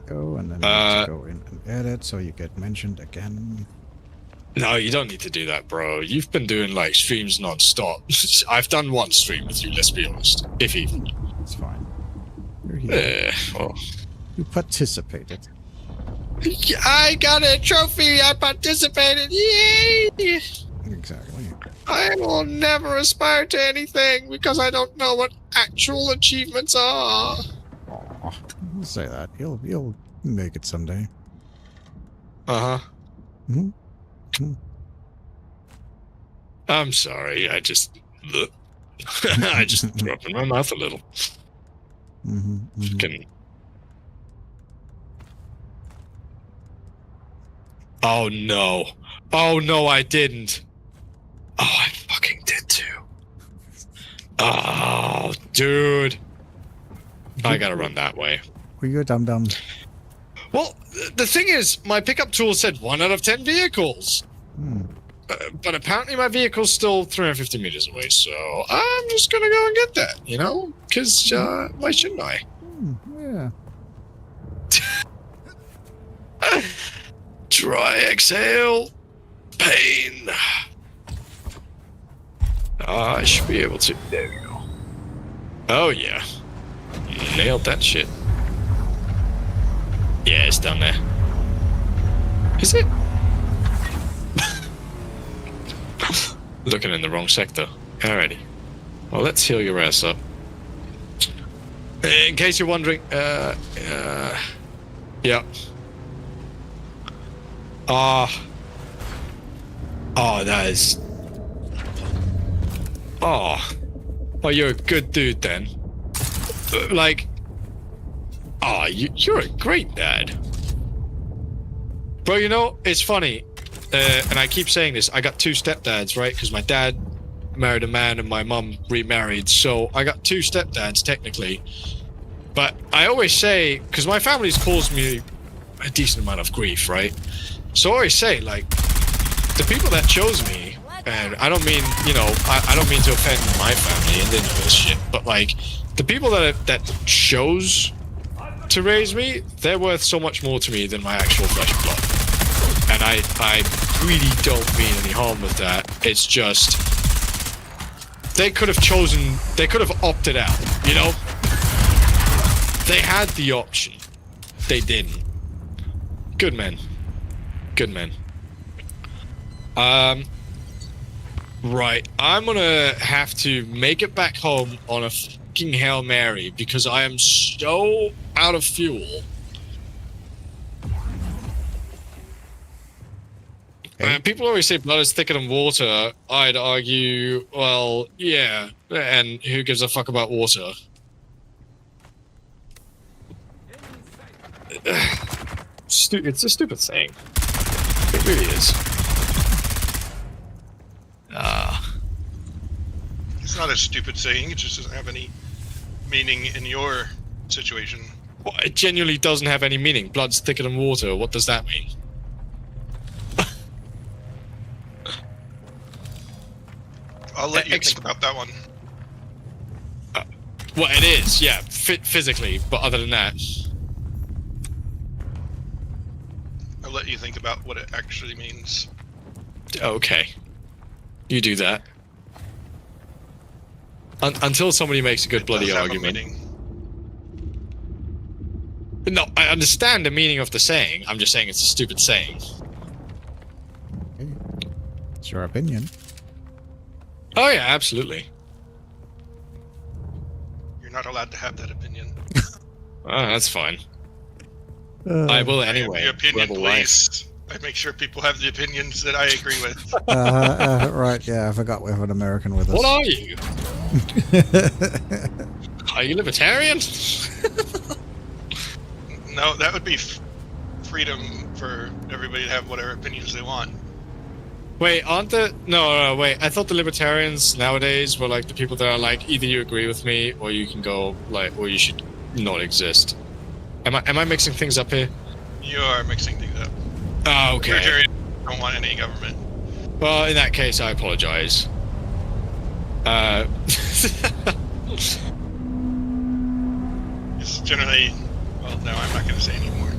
go, and then I need to go in and edit so you get mentioned again. No, you don't need to do that, bro. You've been doing like streams non-stop. I've done one stream with you, let's be honest. If even. It's fine. You're here. Well. You participated. I got a trophy. I participated. Yay! Exactly. I will never aspire to anything because I don't know what actual achievements are. Aw, don't say that. You'll make it someday. Uh-huh. Mm-hmm. I'm sorry. I just threw up in my mouth a little. Fucking. Oh no. Oh no, I didn't. Oh, I fucking did too. Oh, dude. I gotta run that way. Were you a dum-dum? Well, the thing is, my pickup tool said 1 out of 10 vehicles. But apparently my vehicle's still 350 meters away, so I'm just gonna go and get that, you know? Because, why shouldn't I? Yeah. Try, exhale, pain. I should be able to. There we go. Oh, yeah. Nailed that shit. Yeah, it's down there. Is it? Looking in the wrong sector. Alrighty. Well, let's heal your ass up. In case you're wondering, yeah. Oh, that is... Oh, you're a good dude then. Like... Oh, you're a great dad. Bro, you know, it's funny. And I keep saying this, I got 2 stepdads, right? Because my dad married a man and my mum remarried. So I got 2 stepdads, technically. But I always say, because my family's caused me a decent amount of grief, right? So I always say, like, the people that chose me, and I don't mean, you know, I don't mean to offend my family and they know this shit, but like, the people that chose to raise me, they're worth so much more to me than my actual flesh and blood. And I really don't mean any harm with that. It's just, they could have chosen, they could have opted out, you know? They had the option. They didn't. Good men. Good men. Right. I'm gonna have to make it back home on a fucking Hail Mary because I am so out of fuel. People always say blood is thicker than water. I'd argue, well, yeah. And who gives a fuck about water? It's a stupid saying. It really is. It's not a stupid saying, it just doesn't have any meaning in your situation. Well, it genuinely doesn't have any meaning. Blood's thicker than water. What does that mean? I'll let you think about that one. Well, it is, yeah, physically, but other than that... I'll let you think about what it actually means. Okay. You do that. Until somebody makes a good bloody argument. No, I understand the meaning of the saying. I'm just saying it's a stupid saying. Okay. It's your opinion. Oh yeah, absolutely. You're not allowed to have that opinion. That's fine. I will anyway. Your opinion, please. I make sure people have the opinions that I agree with. Right, yeah, I forgot we have an American with us. What are you? Are you libertarian? No, that would be freedom for everybody to have whatever opinions they want. Wait, aren't the... No, wait. I thought the libertarians nowadays were like the people that are like, either you agree with me, or you can go, like, or you should not exist. Am I mixing things up here? You are mixing things up. Oh, okay. Libertarians don't want any government. Well, in that case, I apologize. It's generally... Well, no, I'm not going to say anymore.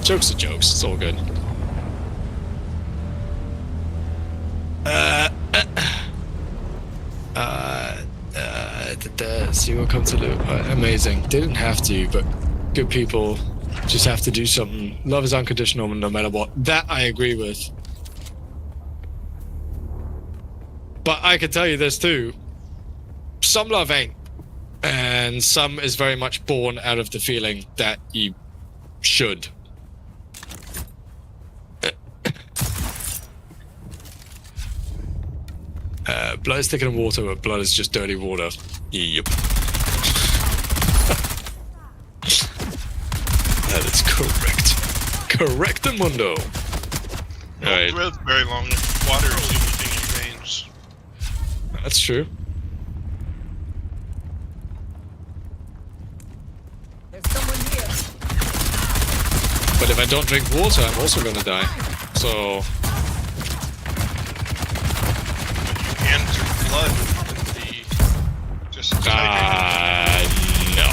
Jokes are jokes. It's all good. Zero come to loot. Amazing. Didn't have to, but good people just have to do something. Love is unconditional no matter what. That I agree with. But I can tell you this too. Some love ain't. And some is very much born out of the feeling that you should. Blood is thicker than water, but blood is just dirty water. Yep. That is correct. Correctamundo. Alright. Well, very long. Water is the only thing in your veins. That's true. There's someone here. But if I don't drink water, I'm also gonna die. So... And drink blood and be just hydrated. No.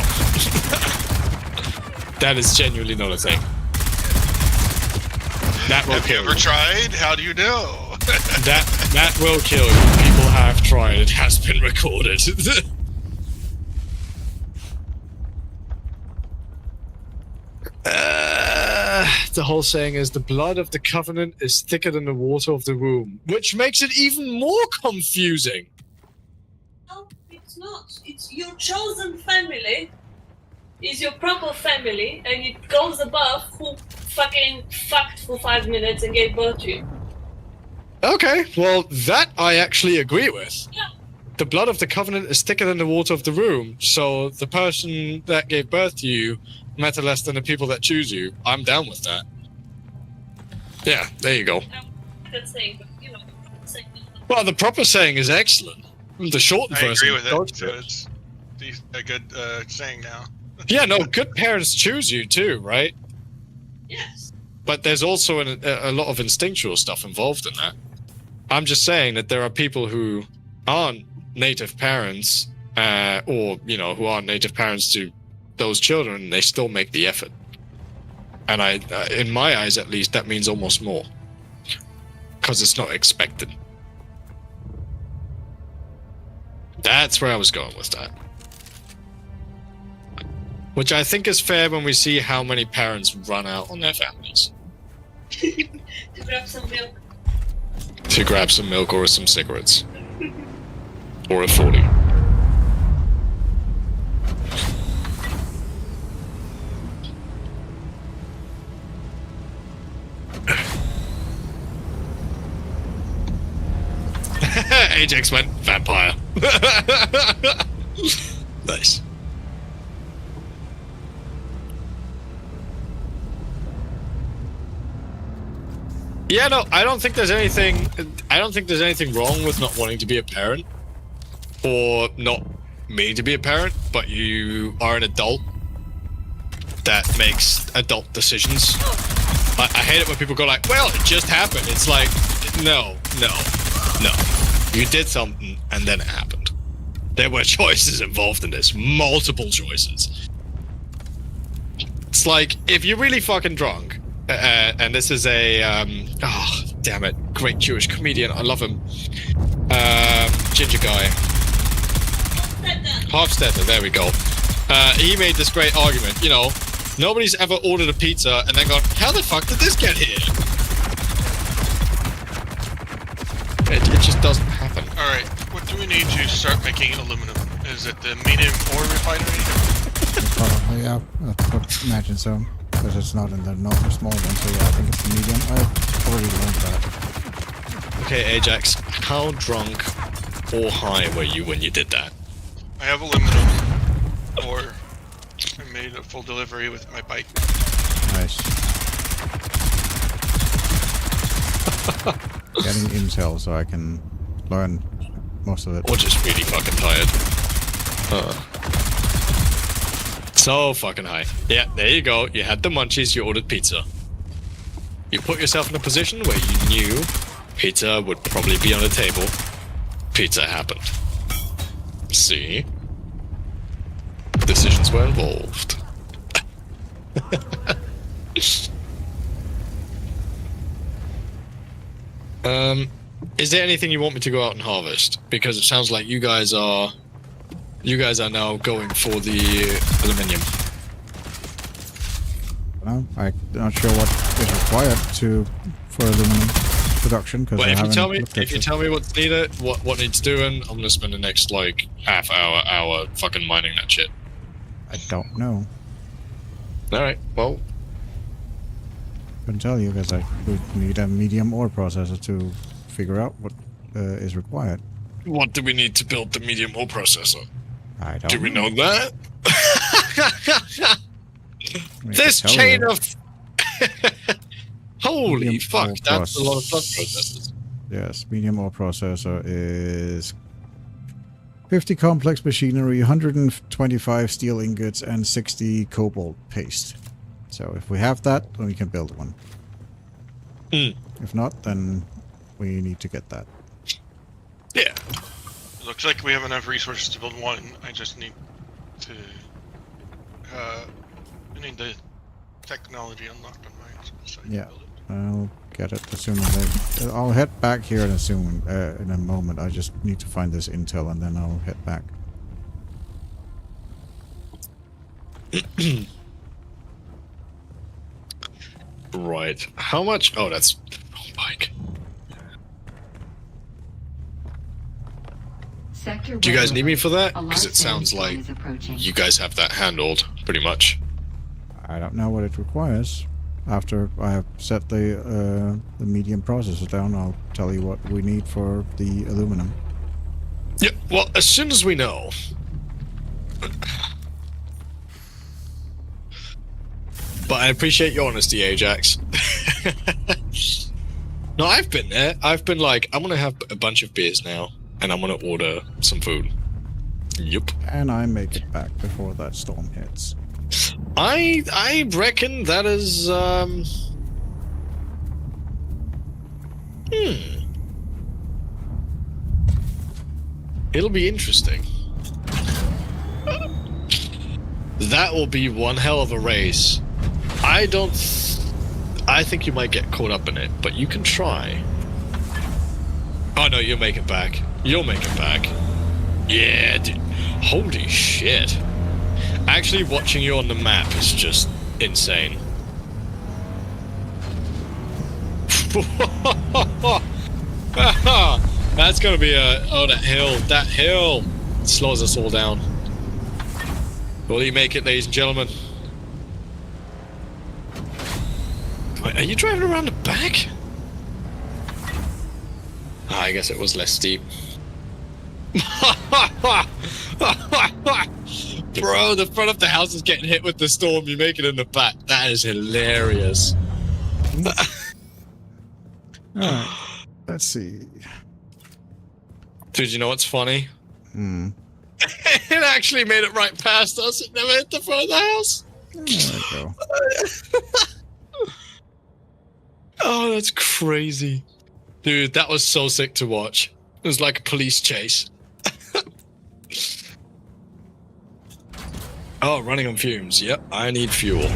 That is genuinely not a thing. That will Have you kill ever tried? How do you know? That will kill you. People have tried. It has been recorded. The whole saying is the blood of the covenant is thicker than the water of the womb, which makes it even more confusing. No, it's not. It's your chosen family. Is your proper family, and it goes above who fucking fucked for 5 minutes and gave birth to you. Okay, well, that I actually agree with. Yeah. The blood of the covenant is thicker than the water of the womb, so the person that gave birth to you matter less than the people that choose you. I'm down with that. Yeah, there you go. That's saying, but you know, saying. Well, the proper saying is excellent. The short I version. agree with does it. So it's a good saying now. Yeah, no, good parents choose you too, right? Yes. But there's also a lot of instinctual stuff involved in that. I'm just saying that there are people who aren't native parents, or, you know, who aren't native parents to those children, and they still make the effort. And in my eyes, at least, that means almost more. Because it's not expected. That's where I was going with that. Which I think is fair when we see how many parents run out on their families. To grab some milk. To grab some milk or some cigarettes. Or a 40. Ajax went vampire. Nice. Yeah, no, I don't think there's anything wrong with not wanting to be a parent or not meaning to be a parent, but you are an adult that makes adult decisions. I hate it when people go like, well, it just happened. It's like, no. You did something and then it happened. There were choices involved in this, multiple choices. It's like, if you're really fucking drunk, and this is a, oh, damn it, great Jewish comedian, I love him. Ginger guy. Hofstetter, there we go. He made this great argument, you know, nobody's ever ordered a pizza and then gone, how the fuck did this get here? It just doesn't happen. Alright, what do we need to start making aluminum? Is it the medium ore refinery? Probably, yeah. I would imagine so. Because it's not in the small one, so yeah, I think it's the medium. I've already learned that. Okay, Ajax, how drunk or high were you when you did that? I have aluminum ore. I made a full delivery with my bike. Nice. Getting intel so I can learn most of it. Or just really fucking tired. So fucking high. Yeah, there you go. You had the munchies, you ordered pizza. You put yourself in a position where you knew pizza would probably be on the table. Pizza happened. See? Decisions were involved. Is there anything you want me to go out and harvest? Because it sounds like you guys are now going for the aluminium. Well, I'm not sure what is required for aluminum production because But I if you haven't tell me, looked at if you it. tell me what's needed, what needs doing, I'm gonna spend the next like half hour fucking mining that shit. I don't know. All right. Well, Couldn't tell you because I would need a medium ore processor to figure out what is required. what do we need to build the medium ore processor? I don't. Do we know that? I mean, This I can tell chain you. of holy Medium fuck! ore That's a lot of blood processors. Yes, medium ore processor is 50 complex machinery, 125 steel ingots, and 60 cobalt paste. So if we have that, then we can build one. Hmm. If not, then we need to get that. Yeah. It looks like we have enough resources to build one. I just need to. I need the technology unlocked on mine so I can Yeah. build it. I'll get it as soon as I'll head back here in a moment. I just need to find this intel and then I'll head back. Right. How much? Oh, that's the wrong bike. Sector Do you guys need me for that? A Because large it sounds sandstorm like is approaching. you guys have that handled pretty much. I don't know what it requires. After I have set the medium processor down, I'll tell you what we need for the aluminum. Yeah. Well, as soon as we know. But I appreciate your honesty, Ajax. No, I've been there. I've been like, I'm gonna have a bunch of beers now, and I'm gonna order some food. Yup. And I make it back before that storm hits. I reckon that is It'll be interesting. That will be one hell of a race. I think you might get caught up in it, but you can try. Oh no, you'll make it back. You'll make it back. Yeah, dude. Holy shit. Actually, watching you on the map is just insane. That's gonna be a... Oh, that hill slows us all down. Will you make it, ladies and gentlemen? Wait, are you driving around the back? Ah, I guess it was less steep. Bro, the front of the house is getting hit with the storm. You make it in the back. That is hilarious. Alright, let's see. Dude, you know what's funny? Hmm. It actually made it right past us. It never hit the front of the house. There we go. Oh, that's crazy. Dude, that was so sick to watch. It was like a police chase. Oh, running on fumes. Yep, I need fuel.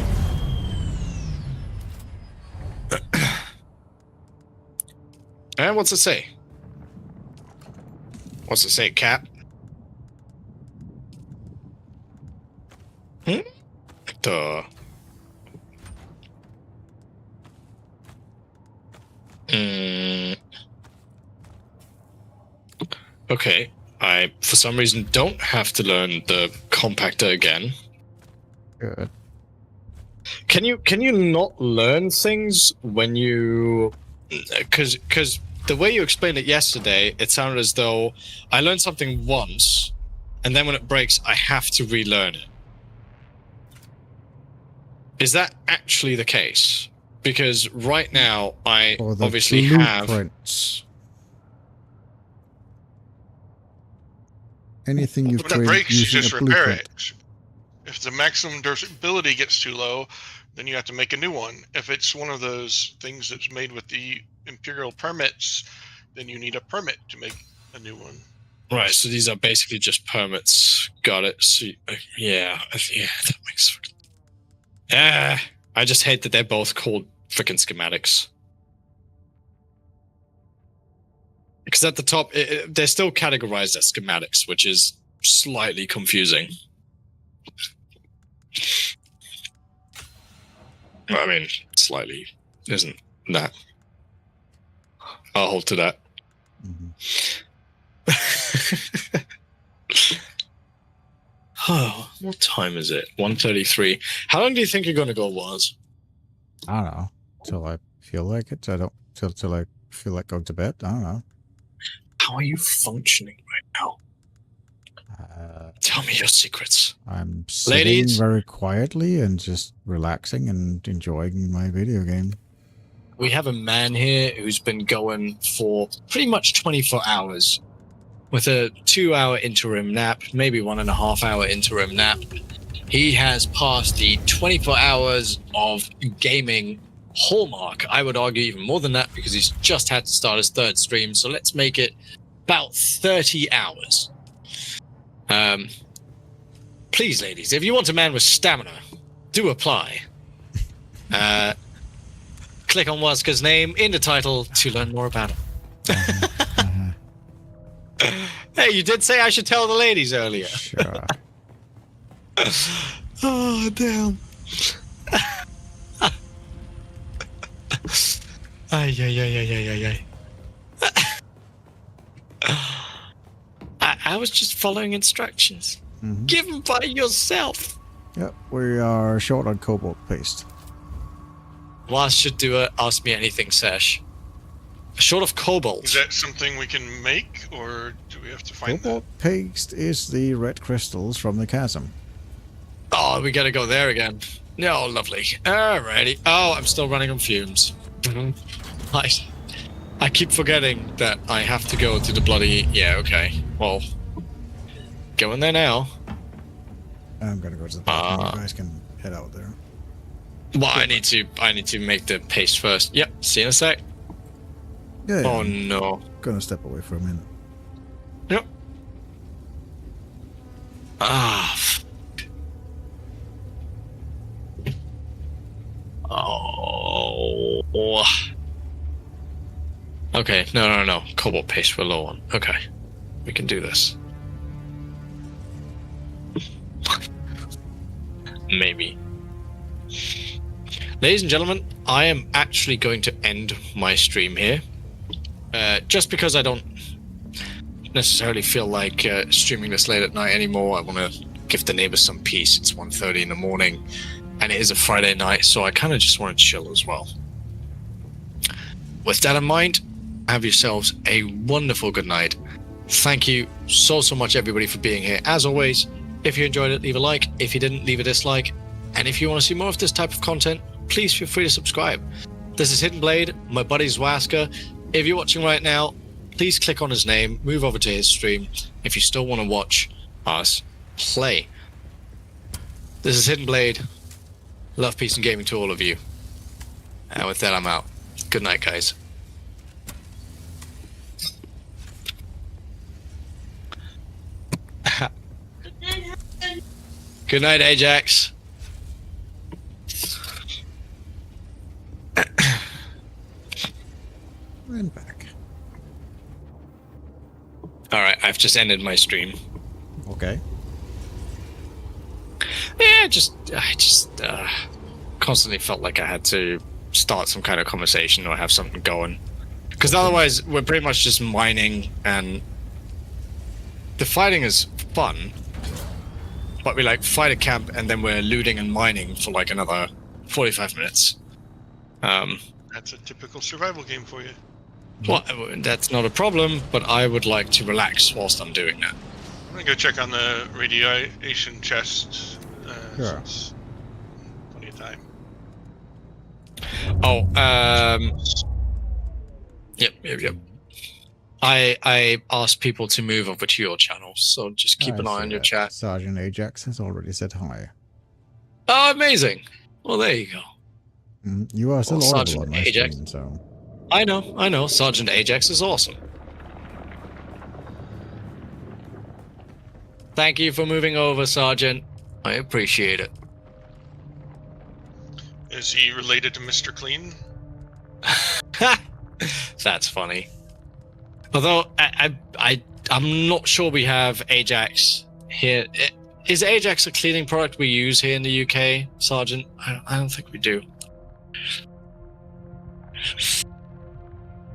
And what's it say? What's it say, Cap? Duh. Okay, I for some reason don't have to learn the compactor again. Good. Can you not learn things when you? Because the way you explained it yesterday, it sounded as though I learned something once, and then when it breaks, I have to relearn it. Is that actually the case? Because right now, I Or the obviously have... blueprints. Anything you've When it created breaks, you using just a repair blueprint. it. If the maximum durability gets too low, then you have to make a new one. If it's one of those things that's made with the Imperial permits, then you need a permit to make a new one. Right, so these are basically just permits. Got it. So, yeah, that makes... I just hate that they're both called freaking schematics. Because at the top, they're still categorized as schematics, which is slightly confusing. I mean, slightly isn't that. I'll hold to that. Oh, what time is it? 1:33. How long do you think you're going to go, Waz? I don't know. Till I feel like it. I don't till I feel like going to bed. I don't know. How are you functioning right now? Tell me your secrets. I'm sitting Ladies? very quietly and just relaxing and enjoying my video game. We have a man here who's been going for pretty much 24 hours with a 2-hour interim nap, maybe 1.5-hour interim nap. He has passed the 24 hours of gaming hallmark. I would argue even more than that because he's just had to start his 3rd stream. So let's make it about 30 hours. Please, ladies, if you want a man with stamina, do apply. Click on Wazka's name in the title to learn more about him. Hey, you did say I should tell the ladies earlier. Sure. Oh, damn. Ay. I was just following instructions. Given by yourself. Yep, we are short on cobalt paste. Waz should do a Ask Me Anything sesh. Short of cobalt. Is that something we can make, or do we have to find Cobalt paste is the red crystals from the chasm. Oh, we gotta go there again. No, lovely. Alrighty. Oh, I'm still running on fumes. I keep forgetting that I have to go to the bloody... Yeah, okay. Well, go in there now. I'm gonna go to the back. You guys can head out there. Well, I need to make the paste first. Yep, see you in a sec. Yeah, Oh I'm no. gonna step away for a minute. Yep. Ah. Oh. Okay, no. Cobalt paste we're low on. Okay. We can do this. Maybe. Ladies and gentlemen, I am actually going to end my stream here. Just because I don't necessarily feel like streaming this late at night anymore. I want to give the neighbors some peace. It's 1:30 in the morning, and it is a Friday night, so I kind of just want to chill as well. With that in mind, have yourselves a wonderful good night. Thank you so much, everybody, for being here. As always, if you enjoyed it, leave a like. If you didn't, leave a dislike. And if you want to see more of this type of content, please feel free to subscribe. This is Hidden Blade. My buddy's Wazka. If you're watching right now, please click on his name, move over to his stream if you still want to watch us play. This is Hidden Blade. Love, peace, and gaming to all of you. And with that, I'm out. Good night, guys. Good night, Ajax. And back. Alright, I've just ended my stream. Okay. Yeah, I just constantly felt like I had to start some kind of conversation or have something going. Because otherwise, we're pretty much just mining, and the fighting is fun, but we like fight a camp and then we're looting and mining for like another 45 minutes. That's a typical survival game for you. Well, that's not a problem, but I would like to relax whilst I'm doing that. I'm gonna go check on the radiation chest. Sure. Since plenty of time. Oh, Yep. I asked people to move over to your channel, so just keep an eye on your chat. Sergeant Ajax has already said hi. Oh, amazing. Well, there you go. You are still Well, audible Sergeant on my Ajax. stream, so... I know. Sergeant Ajax is awesome. Thank you for moving over, Sergeant. I appreciate it. Is he related to Mr. Clean? That's funny. Although I'm not sure we have Ajax here. Is Ajax a cleaning product we use here in the UK, Sergeant? I don't think we do.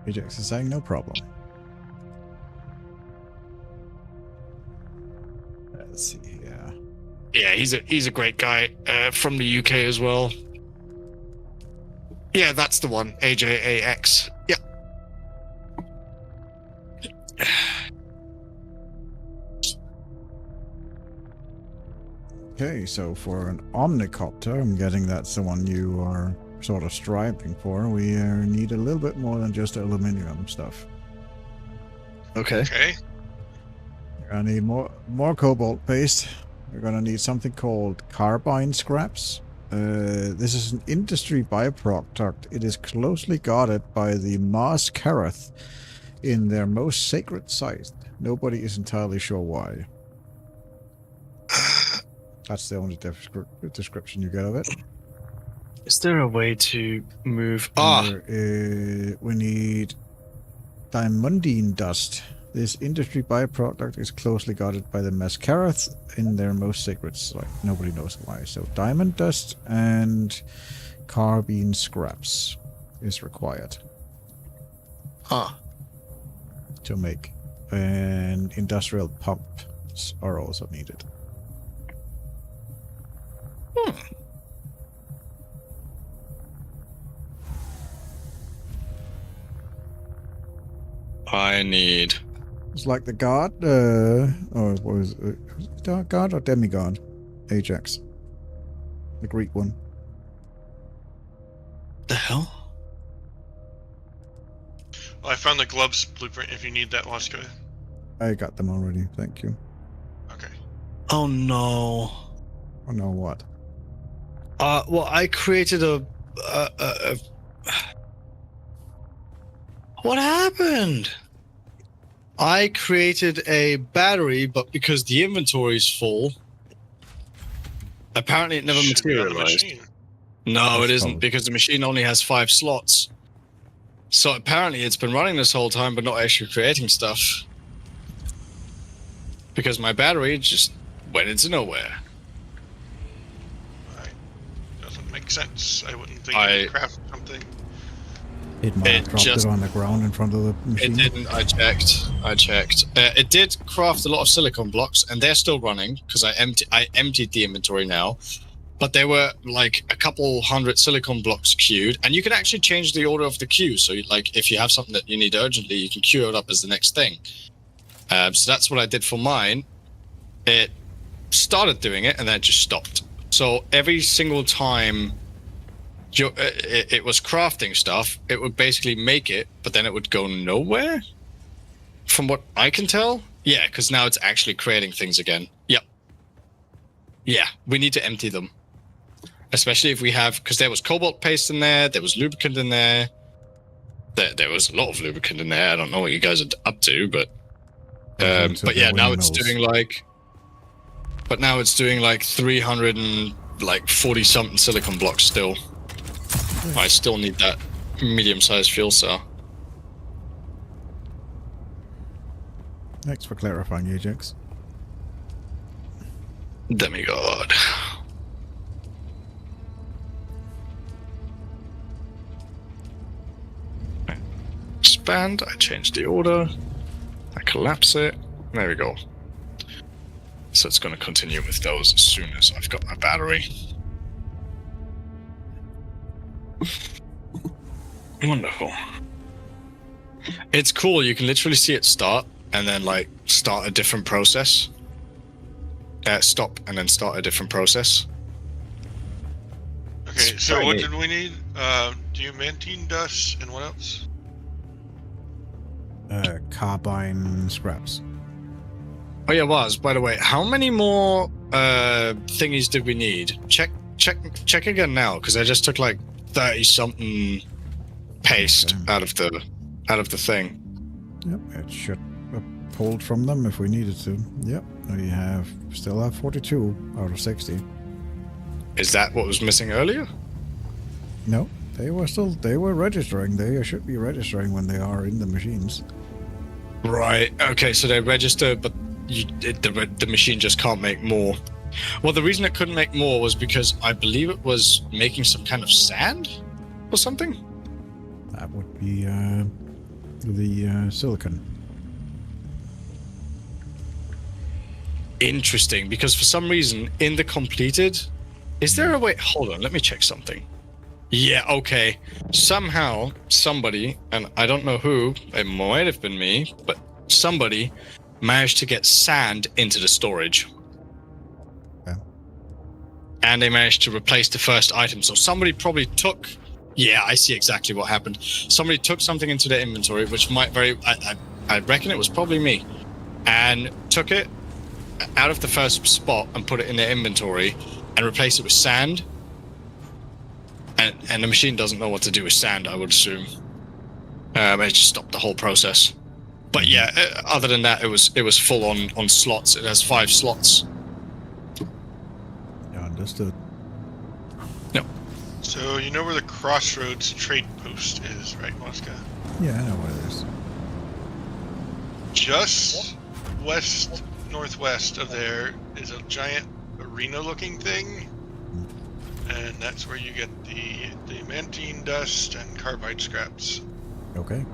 Ajax is saying no problem. Let's see here. Yeah, he's a great guy from the UK as well. Yeah, that's the one. AJAX. Yeah. Okay, so for an ornithopter, I'm getting that's the one you are sort of striving for. We need a little bit more than just aluminum stuff. Okay. Okay. We're gonna need more cobalt paste. We're gonna need something called carbine scraps. This is an industry byproduct. It is closely guarded by the Mars Karath in their most sacred site. Nobody is entirely sure why. That's the only description you get of it. Is there a way to move? We need diamondine dust. This industry byproduct is closely guarded by the Mascarath in their most sacred site. Nobody knows why. So diamond dust and carbine scraps is required. To make. And industrial pumps are also needed. I need... It's like the god, or what was it? God or demigod? Ajax. The Greek one. The hell? Well, I found the gloves blueprint if you need that, Wazka. I got them already, thank you. Okay. Oh no. Oh no, what? Well, I created a What happened? I created a battery, but because the inventory is full, apparently it never Should be on the materialized. machine. No, it isn't, Probably. because the machine only has 5 slots. So apparently it's been running this whole time, but not actually creating stuff. Because my battery just went into nowhere. Right. Doesn't make sense. I wouldn't think I- you could craft something. It might have dropped it on the ground in front of the machine. It didn't. I checked. It did craft a lot of silicon blocks, and they're still running because I emptied the inventory now. But there were like a couple hundred silicon blocks queued, and you can actually change the order of the queue. So, like, if you have something that you need urgently, you can queue it up as the next thing. So that's what I did for mine. It started doing it, and then it just stopped. So every single time it was crafting stuff, it would basically make it, but then it would go nowhere, from what I can tell. Yeah, because now it's actually creating things again. Yep. Yeah, we need to empty them. Especially if we have, because there was cobalt paste in there, there was lubricant in there. There was a lot of lubricant in there. I don't know what you guys are up to, but yeah, now it's doing like... But now it's doing like 340 something silicon blocks still. I still need that medium-sized fuel cell. Thanks for clarifying, Ajax. Demigod. Expand. I change the order. I collapse it. There we go. So it's going to continue with those as soon as I've got my battery. Wonderful. It's cool. You can literally see it start and then like start a different process. Stop and then start a different process. Okay, It's so pretty what neat. did we need? Diamantine dust and what else? Carbine scraps. Oh yeah, by the way, how many more thingies did we need? Check again now, because I just took like 30 something paste Okay. out of the thing. Yep, it should have pulled from them if we needed to. Yep, we still have 42 out of 60. Is that what was missing earlier? No, they were registering. They should be registering when they are in the machines. Right. Okay, so they register, but the machine just can't make more. Well, the reason it couldn't make more was because I believe it was making some kind of sand or something. That would be the silicon. Interesting, because for some reason in the completed, is there a way? Hold on, let me check something. Yeah, okay. Somehow somebody, and I don't know who, it might have been me, but somebody managed to get sand into the storage. Yeah. And they managed to replace the first item. So somebody probably took. Yeah, I see exactly what happened. Somebody took something into their inventory, which might I reckon it was probably me, and took it out of the first spot and put it in their inventory and replaced it with sand. And the machine doesn't know what to do with sand, I would assume. It just stopped the whole process. But yeah, other than that, it was full on slots. It has 5 slots. Yeah, understood. No. So you know where the Crossroads trade post is, right, Wazka? Yeah, I know where it is. Just west northwest of there is a giant arena-looking thing, and that's where you get the mantine dust and carbide scraps. Okay.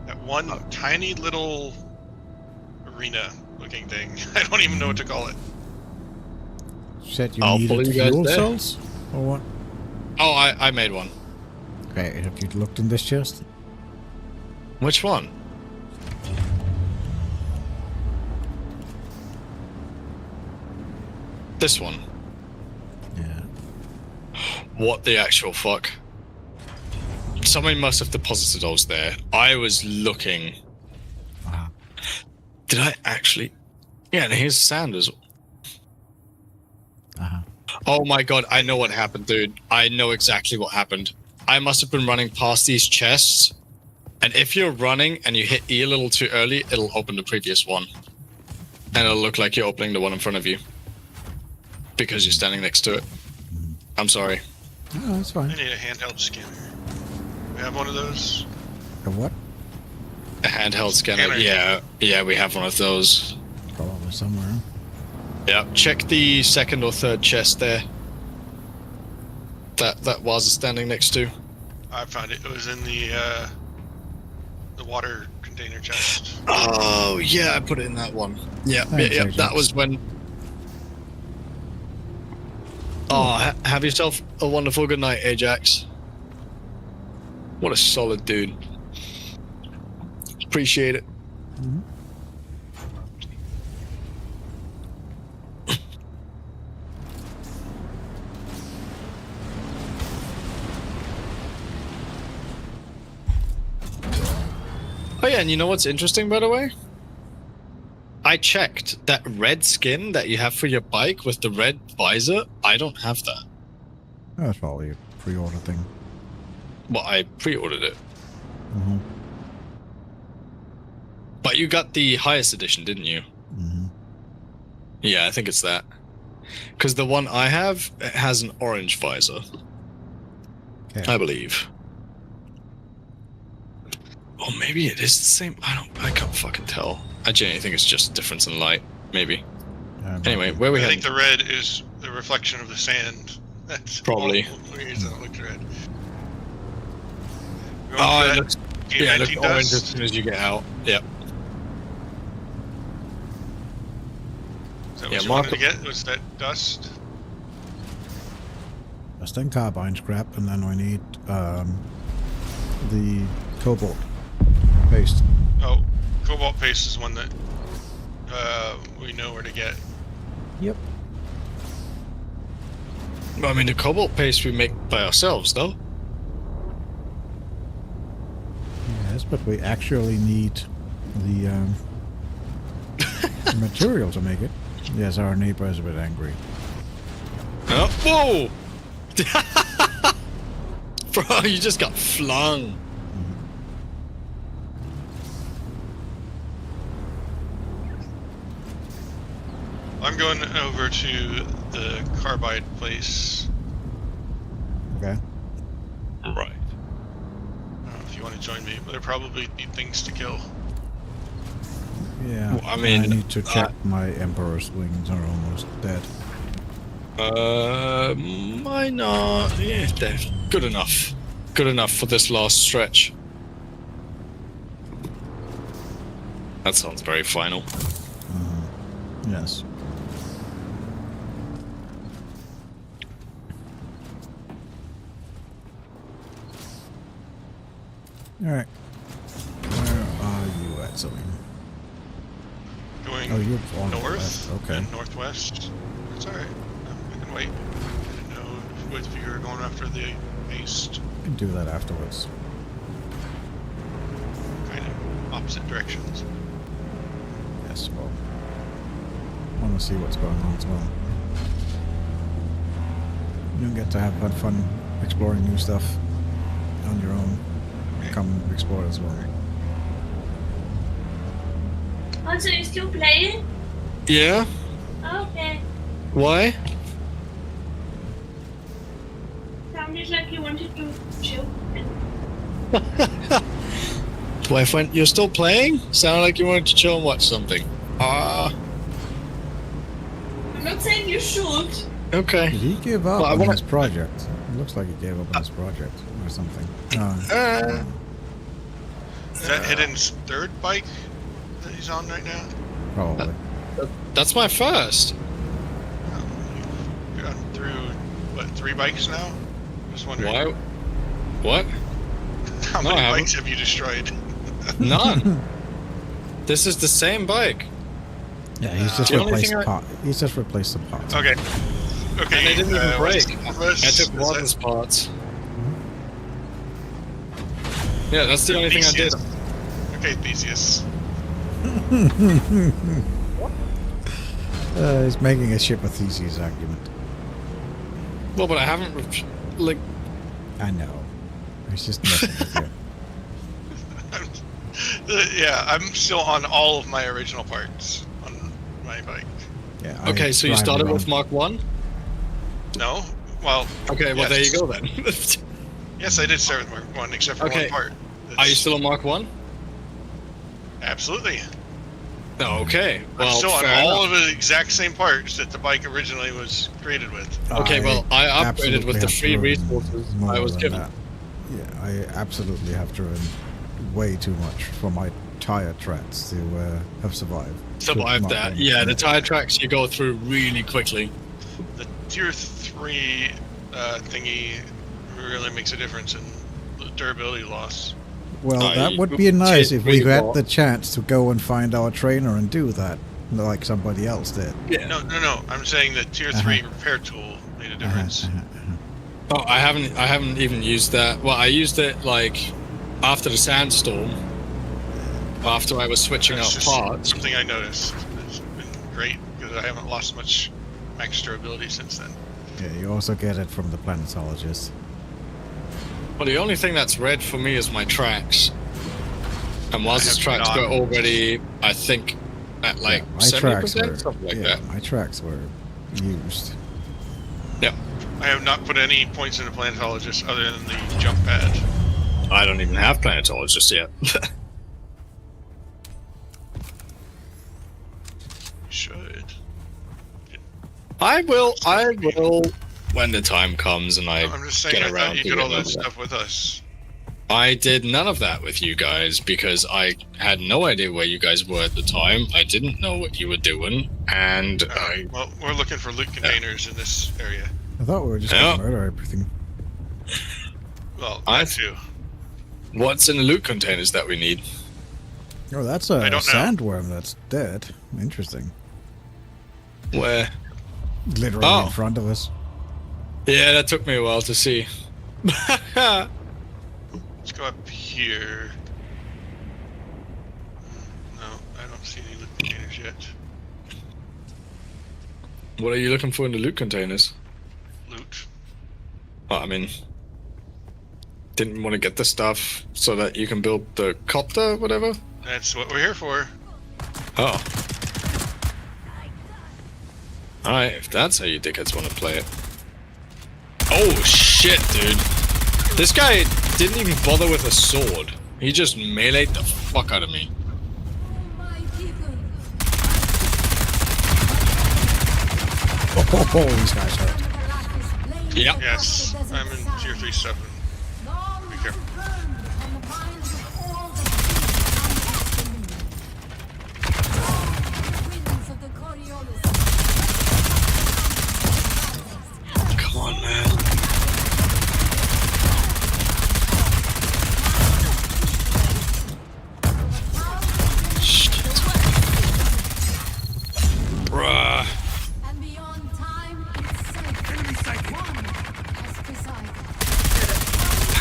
That one tiny little arena-looking thing. I don't even know what to call it. Said you I'll needed pull you guys fuel there. cells? Or what? Oh, I made one. Okay, have you looked in this chest? Which one? This one. Yeah. What the actual fuck? Somebody must have deposited those there. I was looking. Uh-huh. Did I actually? Yeah, and here's sand as well. Uh-huh. Oh my god, I know what happened, dude. I know exactly what happened. I must have been running past these chests, and if you're running and you hit E a little too early, it'll open the previous one. And it'll look like you're opening the one in front of you. Because you're standing next to it. I'm sorry. Oh, that's fine. I need a handheld scanner. We have one of those? A what? A handheld scanner. Yeah, we have one of those. Probably somewhere. Yeah, check the second or third chest there. That was standing next to. I found it. It was in the water container chest. Oh yeah, I put it in that one. Yeah, Thanks, yeah. Ajax. That was when. Oh, have yourself a wonderful good night, Ajax. What a solid dude. Appreciate it. Mm-hmm. Oh yeah, and you know what's interesting, by the way? I checked that red skin that you have for your bike with the red visor. I don't have that. That's probably a pre-order thing. Well, I pre-ordered it. Mm-hmm. But you got the highest edition, didn't you? Mm-hmm. Yeah, I think it's that. Because the one I have, it has an orange visor. Okay. I believe. Oh, maybe it is the same. I can't fucking tell. I genuinely think it's just a difference in light. Maybe. Anyway, where we I heading? think the red is the reflection of the sand. That's Probably. one reason it looked red. Oh, it looks, yeah, it looks anti-dust? orange as soon as you get out. Yep. Is that Yeah, what you mark wanted to get? Was that dust? Dust and carbine scrap, and then we need the cobalt paste. Oh, cobalt paste is one that we know where to get. Yep. I mean, the cobalt paste we make by ourselves, though. Yes, but we actually need the material to make it. Yes, our neighbor is a bit angry. Oh, whoa! Bro, you just got flung. I'm going over to the carbide place. Okay. Right. If you want to join me, but there probably be things to kill. Yeah. Well, I mean, I need to check my Emperor's wings are almost dead. Mine are... Yeah, they're good enough. Good enough for this last stretch. That sounds very final. Yes. Alright. Where are you at, Zoe? Going Oh, you're on north west, okay. and northwest. It's alright. I can wait. I didn't know if you were going after the east. You can do that afterwards. Kind of opposite directions. Yes, well. I want to see what's going on as well. You don't get to have fun exploring new stuff on your own. Come explore as well. Oh, so you're still playing? Yeah? Okay. Why? Sounded like you wanted to chill. Wife went, you're still playing? Sounded like you wanted to chill and watch something. I'm not saying you should. Okay. Did he give up Well, I on wanna- his project? It looks like he gave up on his project or something. Is that Hidden's third bike that he's on right now? Probably. That's my first. You've gone through, what, 3 bikes now? Just wondering. Why? What? How No, many I haven't. bikes have you destroyed? None. This is the same bike. Yeah, he's just The only replaced thing I- part. He's just replaced some parts. Okay. Okay. And they didn't even break. what's- I took is Warden's that- parts. Yeah, that's the only thing I did. Theseus. Okay, Theseus. He's making a ship of Theseus argument. Well, but I haven't, like... I know. He's just messing with you. Yeah, I'm still on all of my original parts on my bike. Yeah, I Okay, so you drive started around. with Mark 1? No? Well, Okay, well, yes. there you go then. Yes, I did start with Mark 1, except for Okay. one part. Are you still on Mark 1? Absolutely. No, okay. Well, I'm still on fair all enough. of the exact same parts that the bike originally was created with. Okay, well, I upgraded absolutely with the have free to ruin resources more I was than given. that. Yeah, I absolutely have to ruin way too much for my tire tracks to have survived. Survived Not that. one. Yeah, the tire tracks you go through really quickly. The tier 3 thingy really makes a difference in the durability loss. Well, I that would be nice if we really had got- the chance to go and find our trainer and do that, like somebody else did. Yeah. No. I'm saying the tier 3 repair tool made a difference. Oh, I haven't even used that. Well, I used it like after the sandstorm. After I was switching That's out just parts. something I noticed. It's been great because I haven't lost much max durability since then. Yeah, you also get it from the planetologist. Well, the only thing that's red for me is my tracks. And Waz's have tracks not. were already, I think, at like Yeah, my tracks 70%, were, something like yeah, that. my tracks were used. Yep. I have not put any points into planetologist other than the jump pad. I don't even have planetologists yet. Should. I will when the time comes and I'm just saying, get I around thought you to did all getting that over stuff with us. I did none of that with you guys because I had no idea where you guys were at the time. I didn't know what you were doing, and I... Well, we're looking for loot containers in this area. I thought we were just Yeah. going to murder everything. Well, I- that too. What's in the loot containers that we need? Oh, that's a I don't know. sandworm that's dead. Interesting. Where? Literally Oh. in front of us. Yeah, that took me a while to see. Let's go up here. No, I don't see any loot containers yet. What are you looking for in the loot containers? Loot. Well, I mean, didn't want to get the stuff so that you can build the copter, whatever? That's what we're here for. Oh. Alright, if that's how you dickheads want to play it. Oh, shit, dude. This guy didn't even bother with a sword. He just meleeed the fuck out of me. Oh, these guys hurt. Yep. Yes, I'm in tier 3-7. Be careful. Come on, man. Shit. Bruh.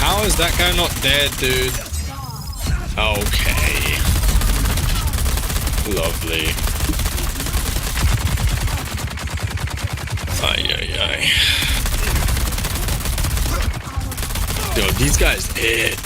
How is that guy not dead, dude? Okay. Lovely. Ay, ay, ay. Yo, these guys dead.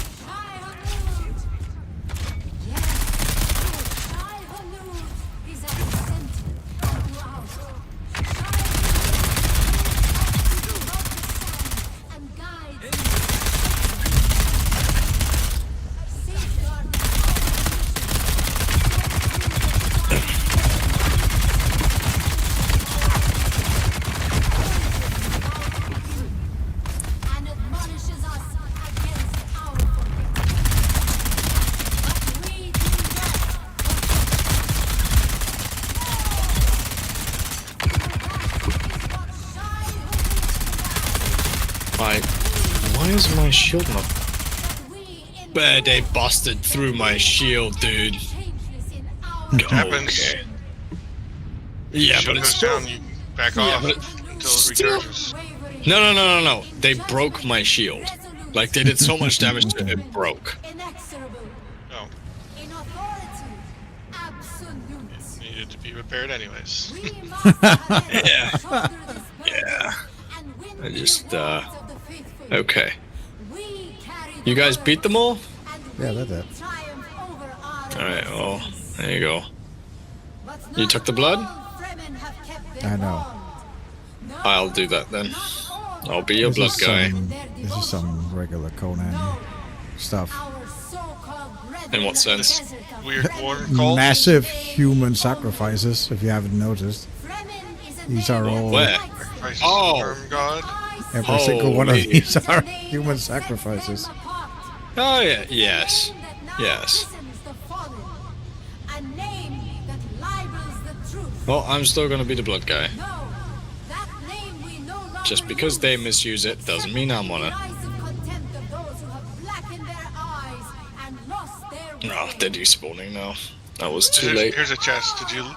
Why is my shield not? But they busted through my shield, dude. Happens. Okay. Yeah, but it's still. down, you back Yeah, off but until it still- recharges. No. They broke my shield. Like they did so much damage that it broke. Oh, it needed to be repaired anyways. Yeah. Yeah. I just okay. You guys beat them all? Yeah, that's it. Alright, well, there you go. You took the blood? I know. I'll do that then. I'll be your blood guy. This is some regular Conan stuff. In what sense? Weird war cult. Massive human sacrifices, if you haven't noticed. These are all... Where? Sacrifices Oh. to the worm god. Every single one of Holy. these are human sacrifices. Oh yeah, yes. Yes. Well, I'm still gonna be the blood guy. Just because they misuse it doesn't mean I'm on it. Oh, they're despawning now. That was too late. Here's a chest. Did you loot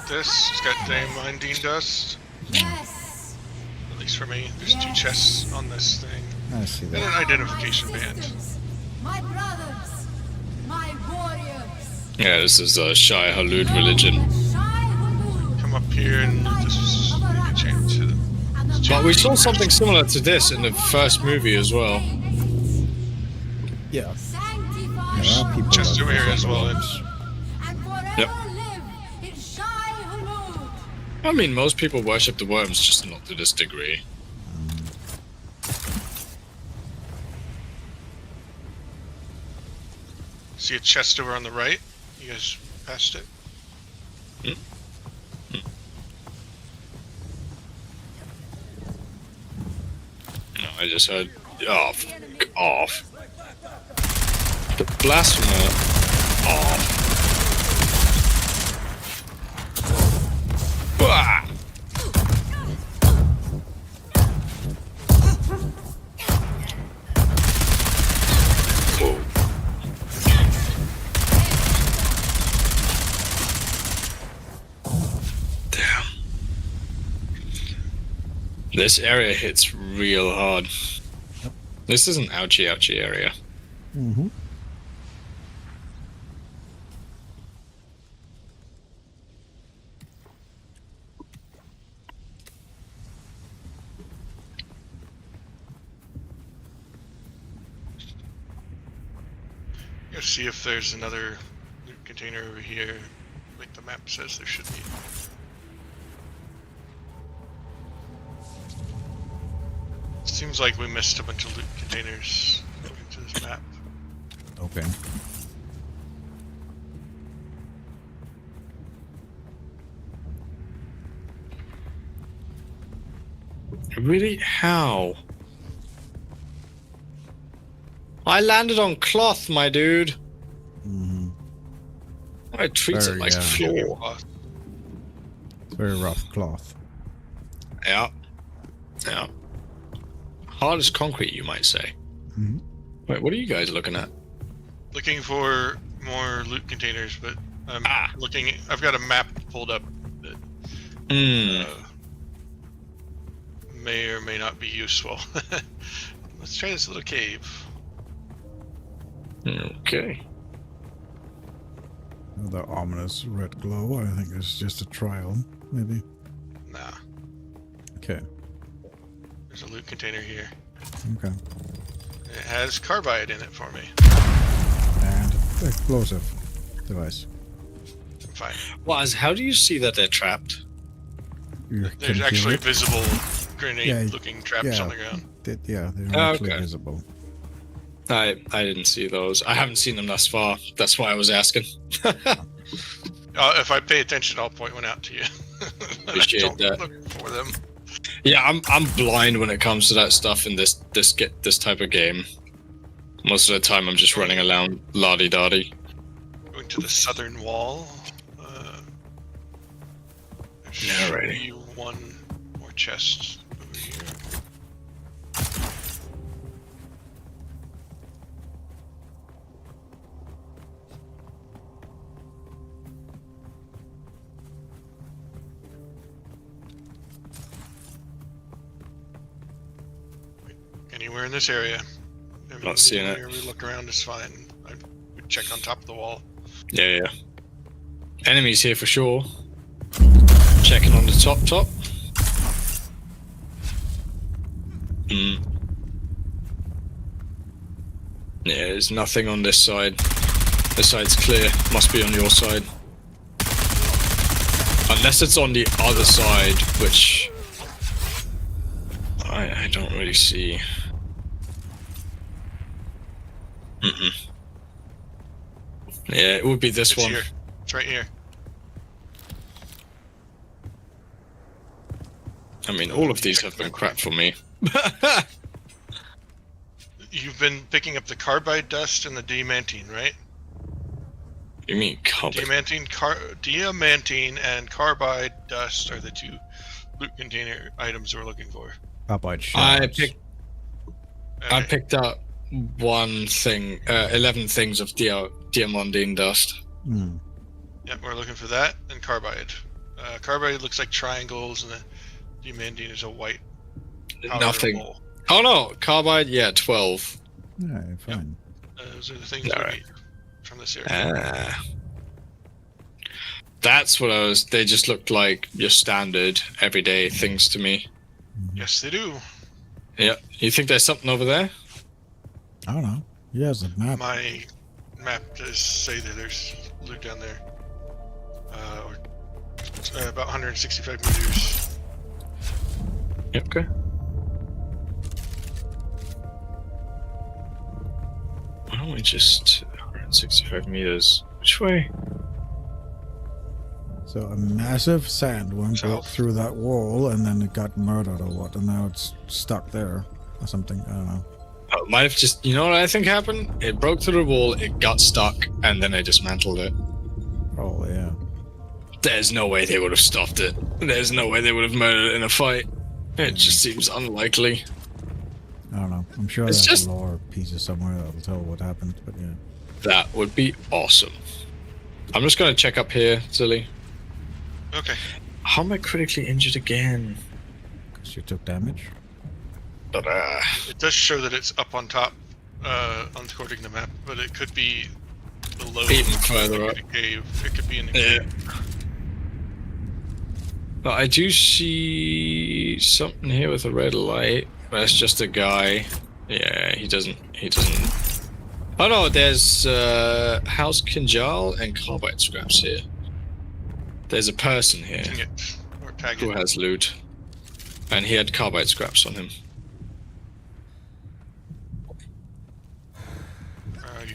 this? It's got diamondine dust. At least for me. There's 2 chests on this thing. I see And an that. identification band. My brothers, my warriors. Yeah, this is a Shai Halud religion. Come up here and just make a change to But we saw something similar to this in the first movie as well. Yeah. There are people Just that over here as well. ones. Yep. I mean, most people worship the worms, just not to this degree. See a chest over on the right? You guys passed it? No, I just heard. Oh, fuck off. The blasphemer. Off. Ah! Whoa. Damn. This area hits real hard. This is an ouchie area. Mm-hmm. Let's see if there's another loot container over here, like the map says there should be. Seems like we missed a bunch of loot containers according to this map. Okay. Really? How? I landed on cloth, my dude. Mm-hmm. I treat it like Very, floor. Very rough cloth. Yeah. Yeah. Hard as concrete, you might say. Mm-hmm. Wait, what are you guys looking at? Looking for more loot containers, but I'm looking. I've got a map pulled up that may or may not be useful. Let's try this little cave. Okay. The ominous red glow. I think it's just a trial, maybe. Nah, Okay. there's a loot container here. Okay. It has carbide in it for me. And explosive device. I'm fine. Waz, how do you see that they're trapped? You There's can feel actually it. visible grenade-looking traps yeah. on the ground. They're Oh, actually okay. visible. I didn't see those. I haven't seen them thus far. That's why I was asking. If I pay attention, I'll point one out to you. Appreciate Don't that. look for them. Yeah, I'm blind when it comes to that stuff in this type of game. Most of the time, I'm just running around la-di-da-di. Going to the southern wall. There should Alrighty. be one more chest over here. Anywhere in this area. Not seeing it. Anywhere we look around is fine. I would check on top of the wall. Yeah. Enemies here for sure. Checking on the top. Yeah, there's nothing on this side. This side's clear. Must be on your side. Unless it's on the other side, which I don't really see. Yeah, it would be this It's one. here. It's right here. I mean, all of these have been crap for me. You've been picking up the carbide dust and the diamantine, right? You mean carbon? Diamantine and carbide dust are the two loot container items we're looking for. Carbide I shards. I picked up 11 things of diamantine dust. Yep, we're looking for that and carbide. Carbide looks like triangles, and the diamantine is a white powder Nothing. ball. Oh no, carbide. Yeah, 12. Yeah, fine. Those are the things we Alright. need from this area. That's what I was. They just looked like your standard everyday things to me. Yes, they do. Yeah. You think there's something over there? I don't know. He has a map. My map does say that there's loot down there. About 165 meters. Yep. Okay. Why don't we just 165 meters? Which way? So a massive sandworm South. broke through that wall, and then it got murdered or what, and now it's stuck there or something. I don't know. Oh, it might have just. You know what I think happened? It broke through the wall. It got stuck, and then I dismantled it. Probably, yeah. There's no way they would have stopped it. There's no way they would have murdered it in a fight. It just seems unlikely. I don't know. I'm sure It's there's just- lore pieces somewhere that'll tell what happened, but yeah. That would be awesome. I'm just gonna check up here, Zilly. Okay. How am I critically injured again? Because you took damage. But It does show that it's up on top, according to the map, but it could be below. Even further up. in a cave. It could be in a yeah. cave. But I do see something here with a red light. That's just a guy. Yeah, he doesn't. Oh no, there's house Kinjal and carbide scraps here. There's a person here Ping it or tag who it. has loot, and he had carbide scraps on him.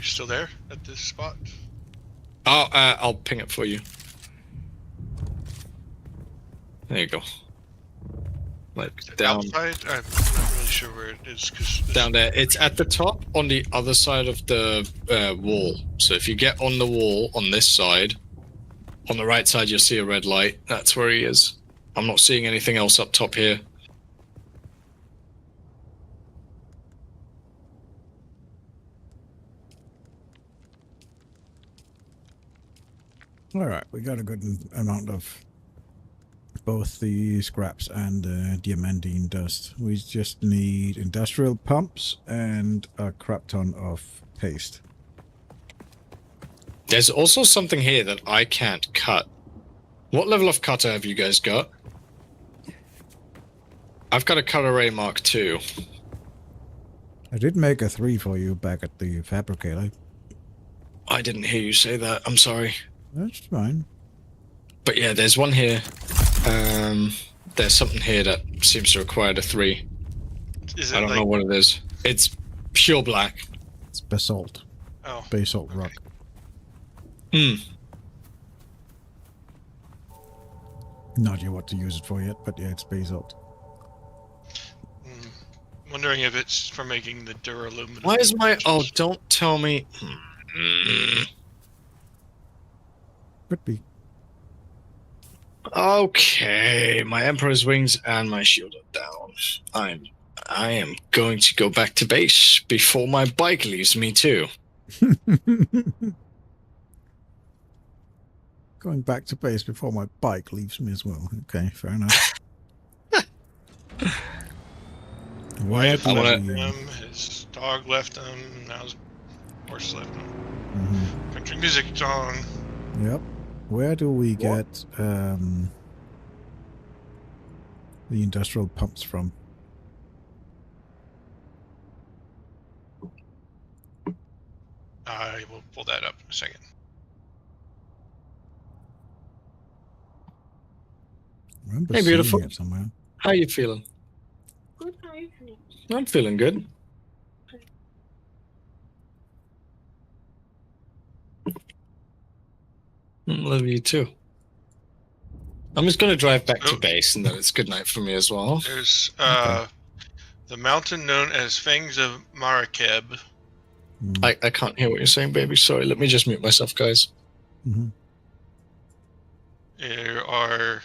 still there at this spot? Oh, I'll ping it for you. There you go. Like down Outside? I'm not really sure where it is. down there. It's at the top on the other side of the wall. So if you get on the wall on this side, on the right side you'll see a red light. That's where he is. I'm not seeing anything else up top here. All right, we got a good amount of both the scraps and diamantine dust. We just need industrial pumps and a crap ton of paste. There's also something here that I can't cut. What level of cutter have you guys got? I've got a cutter ray Mark II. I did make a 3 for you back at the fabricator. I didn't hear you say that. I'm sorry. That's fine. But yeah, there's one here. There's something here that seems to require a 3. Is it I don't like, know what it is. It's pure black. It's basalt. Oh. Basalt rock. Hmm. Not sure what to use it for yet, but yeah, it's basalt. Wondering if it's for making the duraluminum. Why is my... Oh, don't tell me... Could be. Okay, my Emperor's wings and my shield are down. I am going to go back to base before my bike leaves me too. Going back to base before my bike leaves me as well. Okay, fair enough. Wife I wanna- left him, his dog left him, now his horse left him. Country music song. Yep. Where do we get the industrial pumps from? I will pull that up in a second. I remember Hey, seeing beautiful. it somewhere. How you feeling? Good, how are you feeling? I'm feeling good. Love you too. I'm just going to drive back to base, and then it's good night for me as well. There's the mountain known as Fangs of Marakeb. I can't hear what you're saying, baby. Sorry, let me just mute myself, guys. Mm-hmm. There are...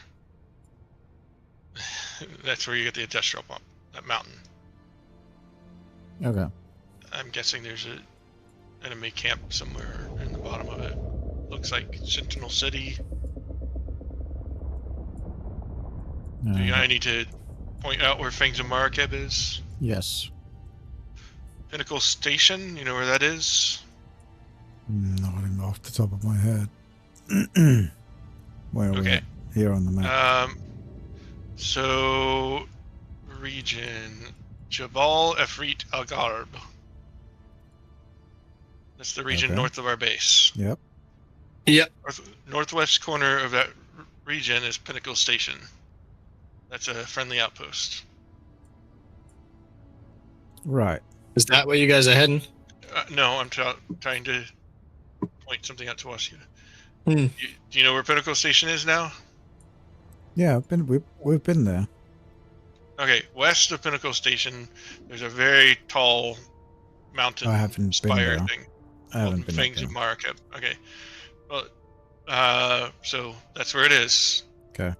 That's where you get the industrial pump, that mountain. Okay. I'm guessing there's an enemy camp somewhere in the bottom of it. Looks like Sentinel City. Do I need to point out where Fangs of Marakeb is? Yes. Pinnacle Station, you know where that is? Not even off the top of my head. Where are we Okay. at? Here on the map. So region Jabal Efreet Al Gharb. That's the region Okay. north of our base. Yep. Yep. Northwest corner of that region is Pinnacle Station. That's a friendly outpost. Right. Is that where you guys are heading? No, I'm trying to point something out to us. Hmm. Do you know where Pinnacle Station is now? Yeah, we've been there. Okay, west of Pinnacle Station, there's a very tall mountain I haven't been spire there. thing. I haven't been Fangs there. of Marakeb. Okay. Well, so that's where it is. Okay.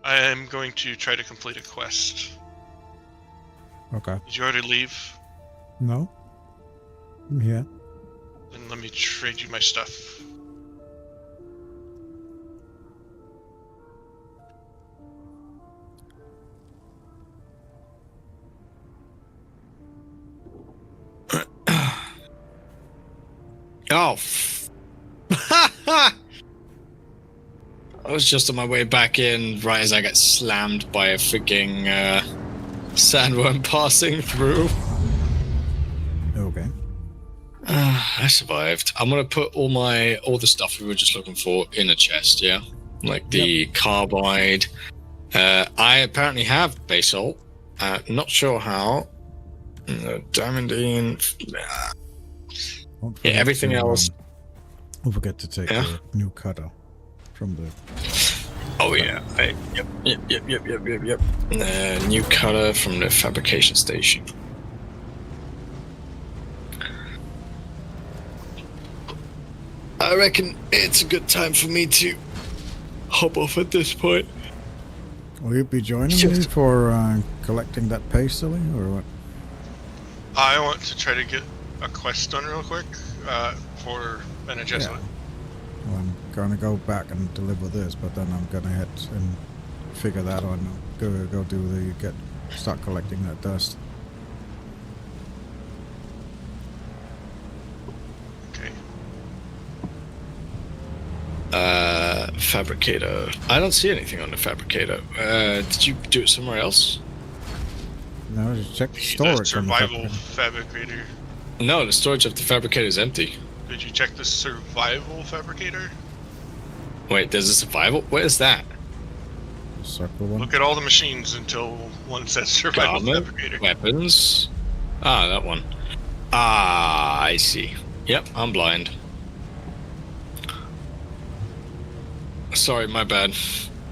I am going to try to complete a quest. Okay. Did you already leave? No. I'm here. Then let me trade you my stuff. Oh. I was just on my way back in right as I got slammed by a freaking sandworm passing through. Okay. I survived. I'm gonna put all the stuff we were just looking for in a chest, yeah? Like the carbide. I apparently have basalt. Not sure how. No, diamondine. Don't Yeah, forget everything to, else. Don't forget to take Yeah? the new cutter from the. Oh yeah. Yep. New cutter from the fabrication station. I reckon it's a good time for me to hop off at this point. Will you be joining me for collecting that pastily, or what? I want to try to get a quest done real quick for Bene Gesserit. Yeah. Well, I'm gonna go back and deliver this, but then I'm gonna head and figure that out. Go do start collecting that dust. Okay. Fabricator. I don't see anything on the fabricator. Did you do it somewhere else? No, just check the The storage on the survival fabricator. fabricator. No, the storage of the fabricator is empty. Did you check the survival fabricator? Wait, there's a survival? What is that? Circle one. Look at all the machines until one says survival Garment, fabricator. weapons. Ah, that one. Ah, I see. Yep, I'm blind. Sorry, my bad.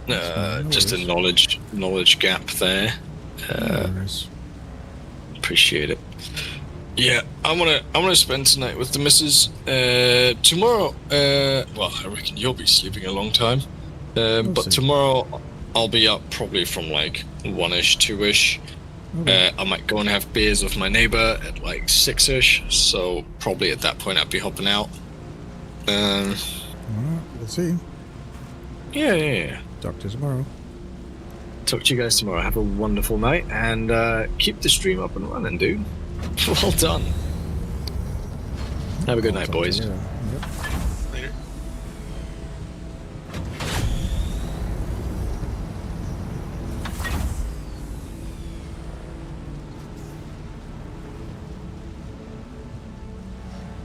No Just a worries. knowledge gap there. There it is. Appreciate it. Yeah, I wanna spend tonight with the missus. Tomorrow, well, I reckon you'll be sleeping a long time. But see. tomorrow I'll be up probably from like 1ish, 2ish. Okay. I might go and have beers with my neighbor at like 6ish. So probably at that point I'd be hopping out. Alright, let's see. Yeah. Talk to you tomorrow. Talk to you guys tomorrow. Have a wonderful night and keep the stream up and running, dude. Well done. Have a good night, Talk to you boys. later. Yep. Later.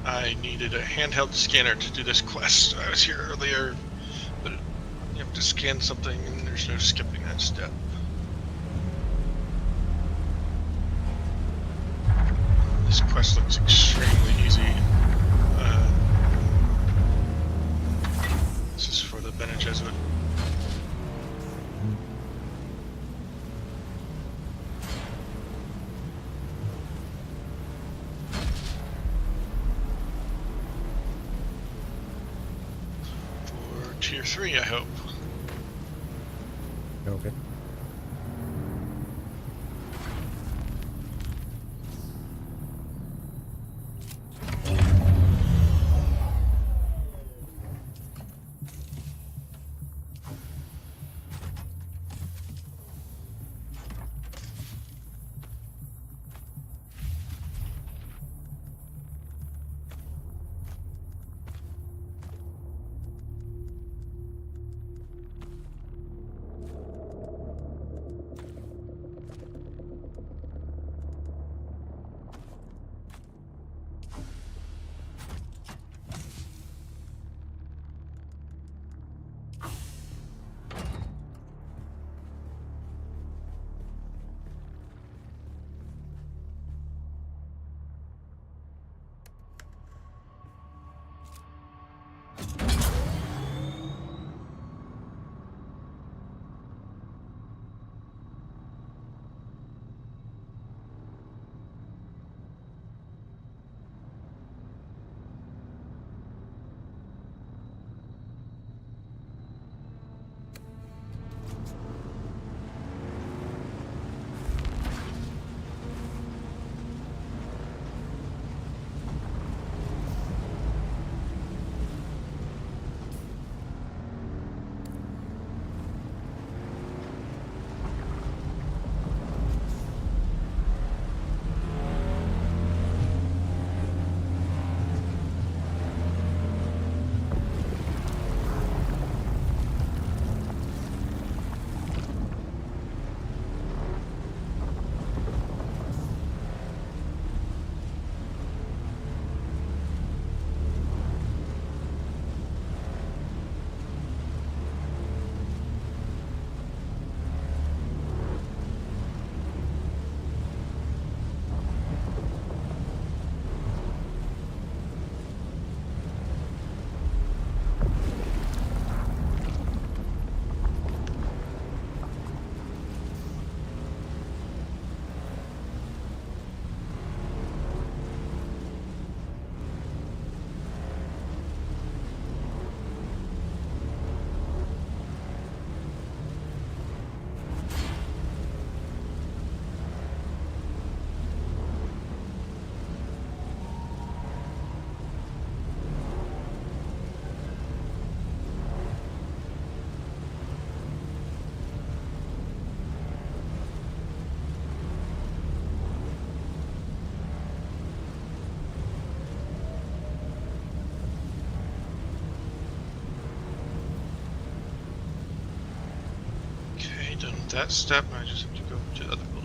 I needed a handheld scanner to do this quest. I was here earlier, but you have to scan something and there's no skipping that step. This quest looks extremely easy. This is for the Bene Gesserit. For tier 3, I hope. Okay. Okay, done with that step. I just have to go to the other building.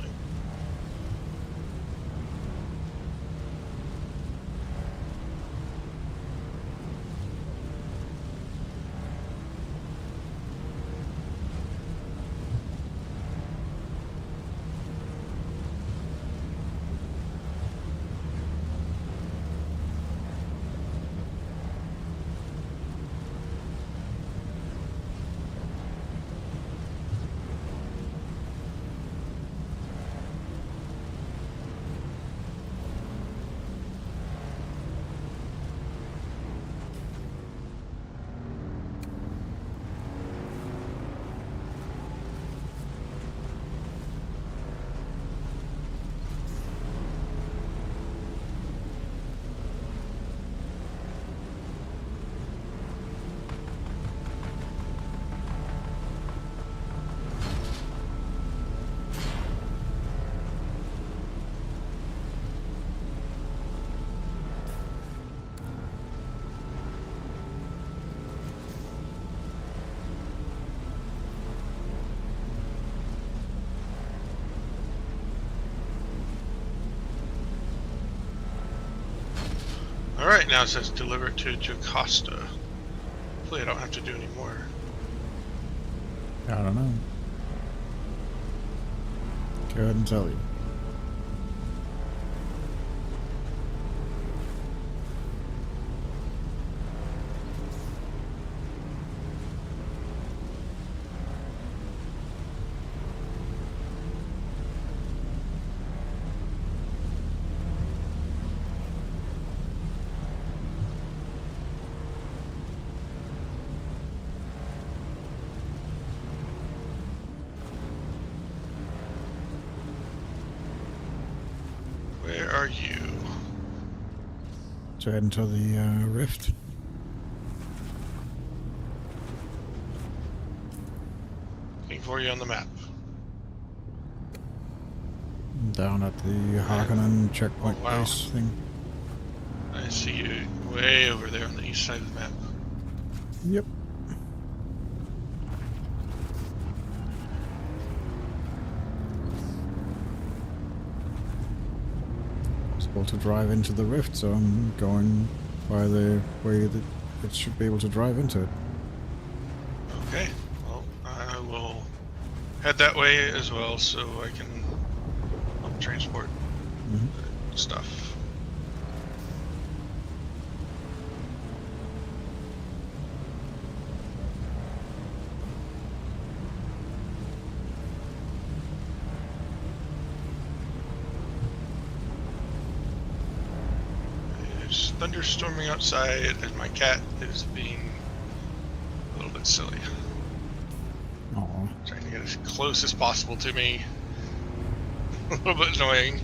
Alright, now it says deliver it to Jocasta. Hopefully I don't have to do any more. I don't know. Couldn't tell you. Where are you? To head into the rift. Looking for you on the map. Down at the Harkonnen checkpoint Oh, wow. base thing. I see you way over there on the east side of the map. Yep. Possible to drive into the rift, so I'm going by the way that it should be able to drive into it. Okay, well, I will head that way as well so I can help transport stuff. It's thunderstorming outside and my cat is being a little bit silly. Aw. Trying to get as close as possible to me. A little bit annoying.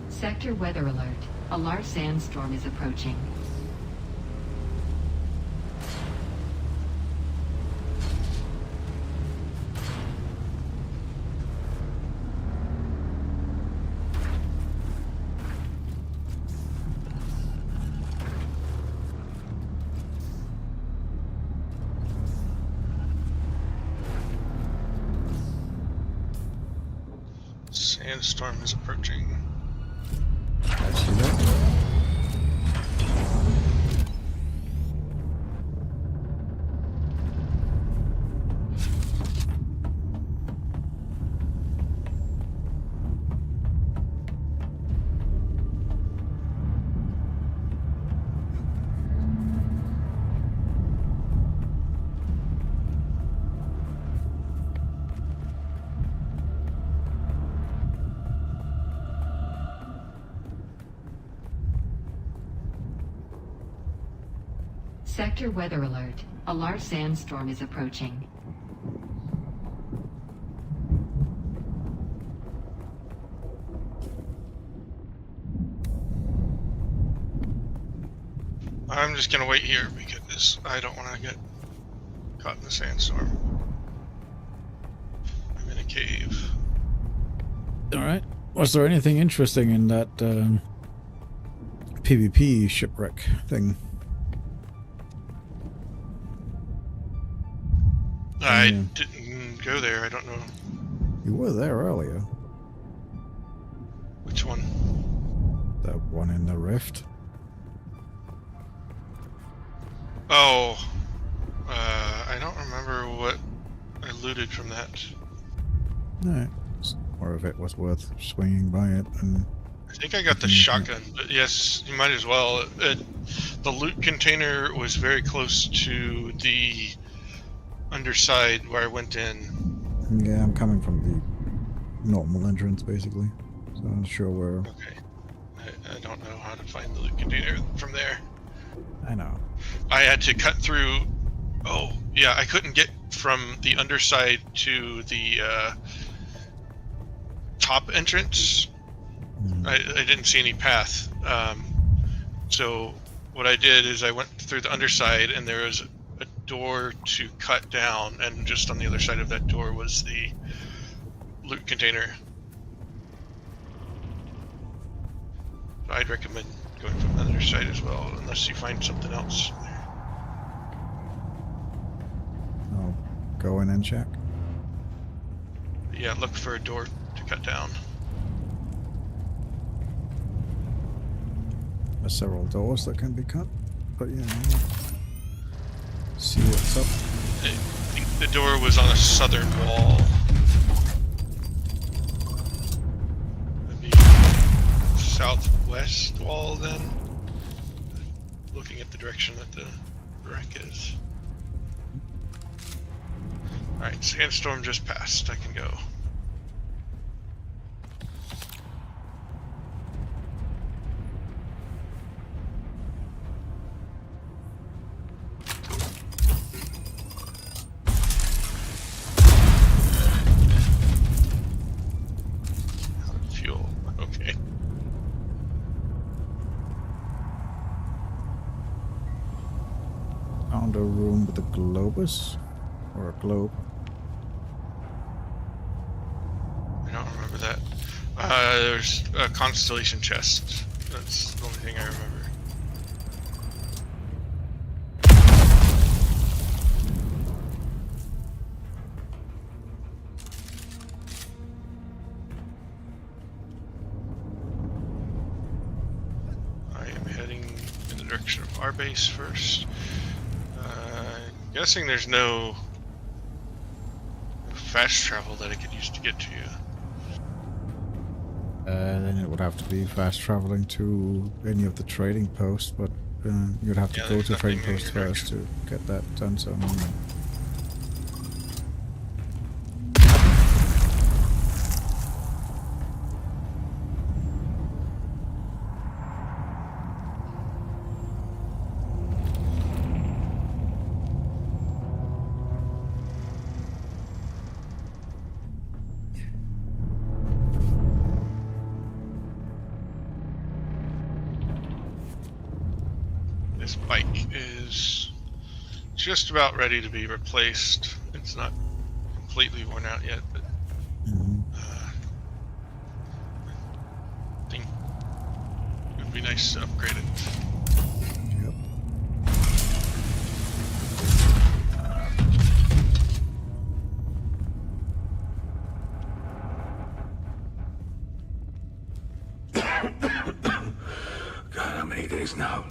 Sector weather alert. A large sandstorm is approaching. Sandstorm is approaching. I see that. Sector weather alert. A large sandstorm is approaching. I'm just gonna wait here because I don't want to get caught in the sandstorm. I'm in a cave. Alright. Was there anything interesting in that PvP shipwreck thing? I didn't go there. I don't know You were there earlier. which one. The one in the rift. Oh, I don't remember what I looted from that. No. Or if it was worth swinging by it and... I think I got the shotgun, but yes, you might as well. The loot container was very close to the underside where I went in. Yeah, I'm coming from the normal entrance, basically. So I'm not sure where... Okay. I don't know how to find the loot container from there. I know. I had to cut through... Oh, yeah, I couldn't get from the underside to the top entrance. I didn't see any path. So what I did is I went through the underside and there was a door to cut down, and just on the other side of that door was the loot container. So I'd recommend going from the other side as well, unless you find something else. I'll go in and check. Yeah, look for a door to cut down. There's several doors that can be cut, but yeah, I'll see what's up. I think the door was on a southern wall. Maybe southwest wall then. Looking at the direction that the wreck is. Alright, sandstorm just passed. I can go. Fuel. Okay. Found a room with a globus? Or a globe? I don't remember that. There's a constellation chest. That's the only thing I remember. I am heading in the direction of our base first. Guessing there's no fast travel that I could use to get to you. Then it would have to be fast traveling to any of the trading posts, but you'd have to Yeah, go there's to trading nothing in posts your first to get that done, so... This bike is just about ready to be replaced. It's not completely worn out yet, but I think it would be nice to upgrade it. Yep. days now.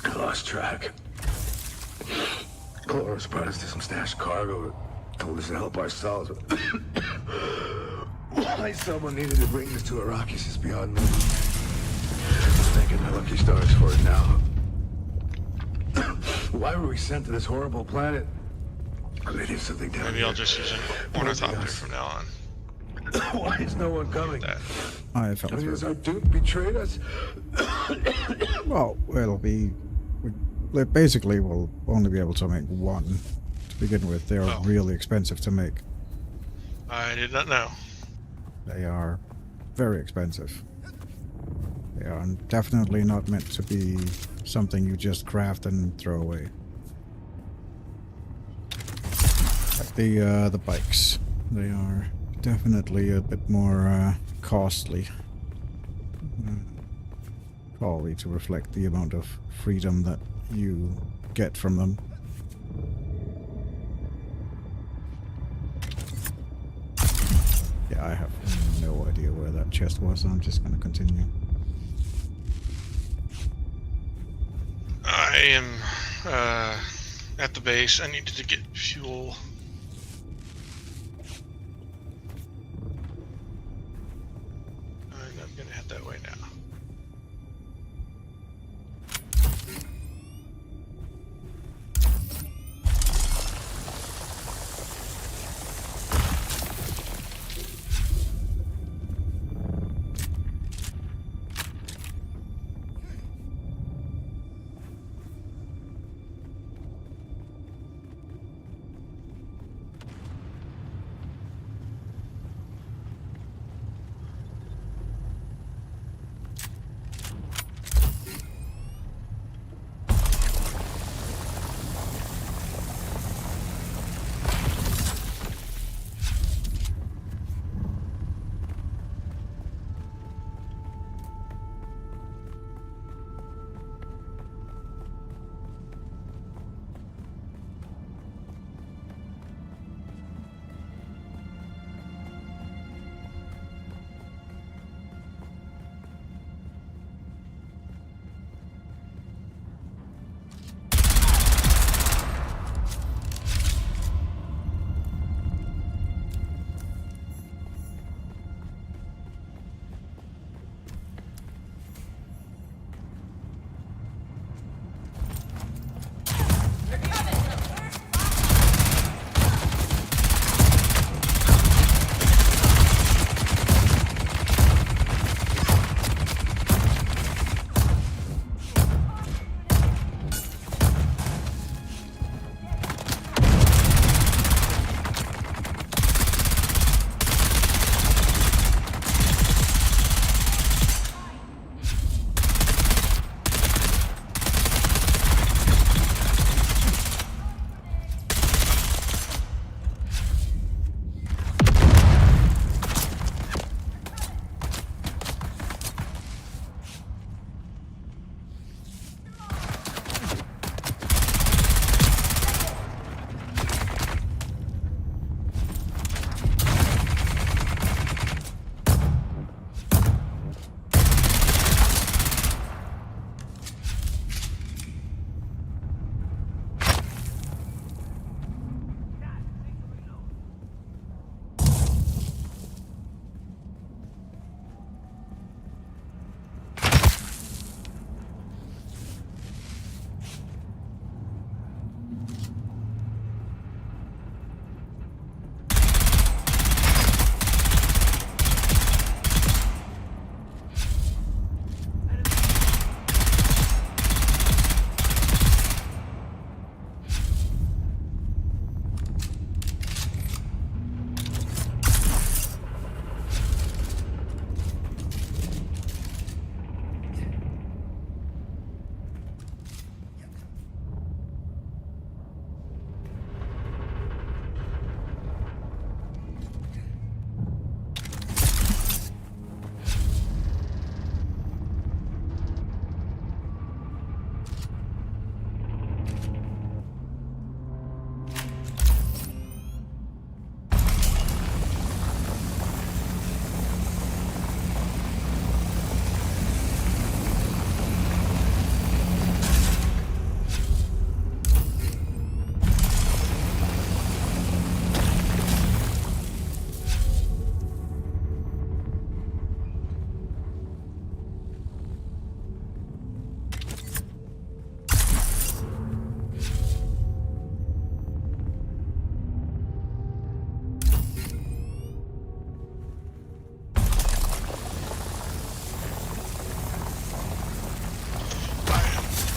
I lost track. Chloros brought us to some stashed cargo. Told us to help ourselves. Why someone needed to bring this to Arrakis is beyond me. Thanking my lucky stars for it now. Why were we sent to this horrible planet? They did something down Maybe here. I'll just use an ornithopter from now on. Why is no one coming? That. I fell I mean, through. has our Duke betrayed us? Well, basically we'll only be able to make one to begin with. They are really expensive to make. I did not know. They are very expensive. They are definitely not meant to be something you just craft and throw away. Like the bikes. They are definitely a bit more costly. Probably to reflect the amount of freedom that you get from them. Yeah, I have no idea where that chest was, so I'm just going to continue. I am at the base. I needed to get fuel. I'm gonna head that way now.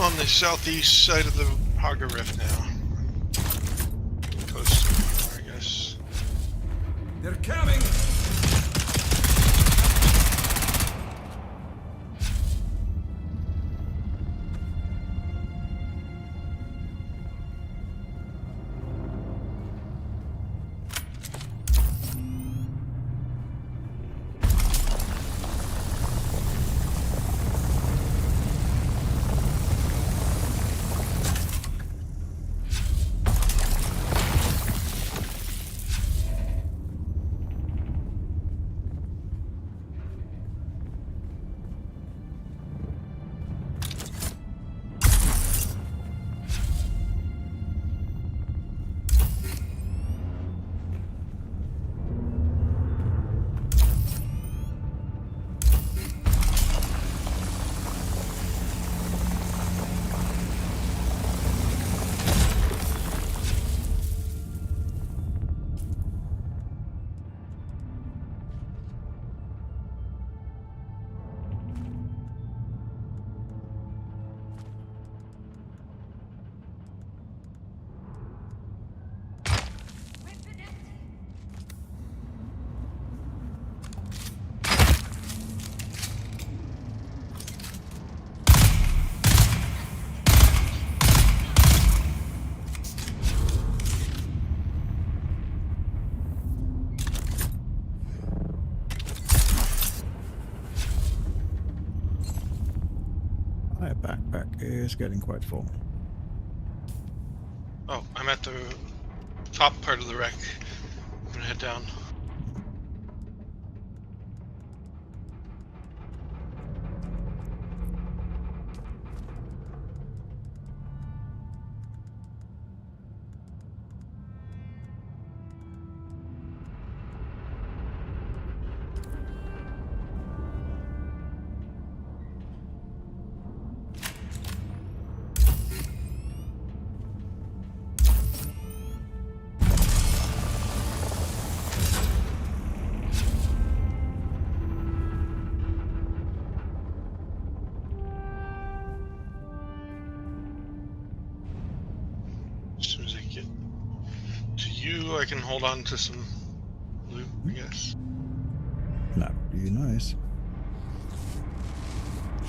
on the southeast side of the Haga Rift now. Coast, I guess. They're coming! My backpack is getting quite full. Oh, I'm at the top part of the wreck. I'm gonna head down. As soon as I get to you, I can hold on to some loot, I guess. That would be nice.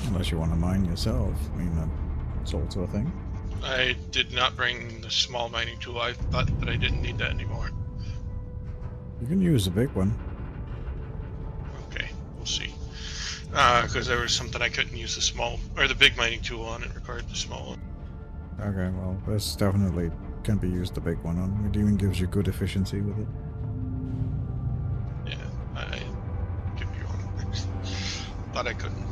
Unless you want to mine yourself. I mean, that's also a thing. I did not bring the small mining tool. I thought that I didn't need that anymore. You can use the big one. Okay, we'll see. Because there was something I couldn't use the small or the big mining tool on. It required the small one. Okay, well, this definitely can be used the big one on. It even gives you good efficiency with it. Yeah, I could be wrong. Thought I couldn't.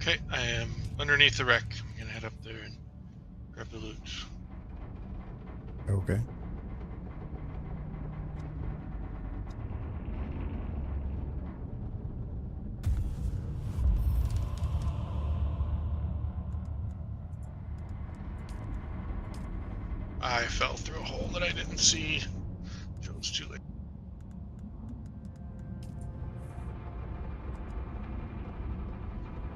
Okay, I am underneath the wreck. I'm gonna head up there and grab the loot. Okay. I fell through a hole that I didn't see. So it's too late.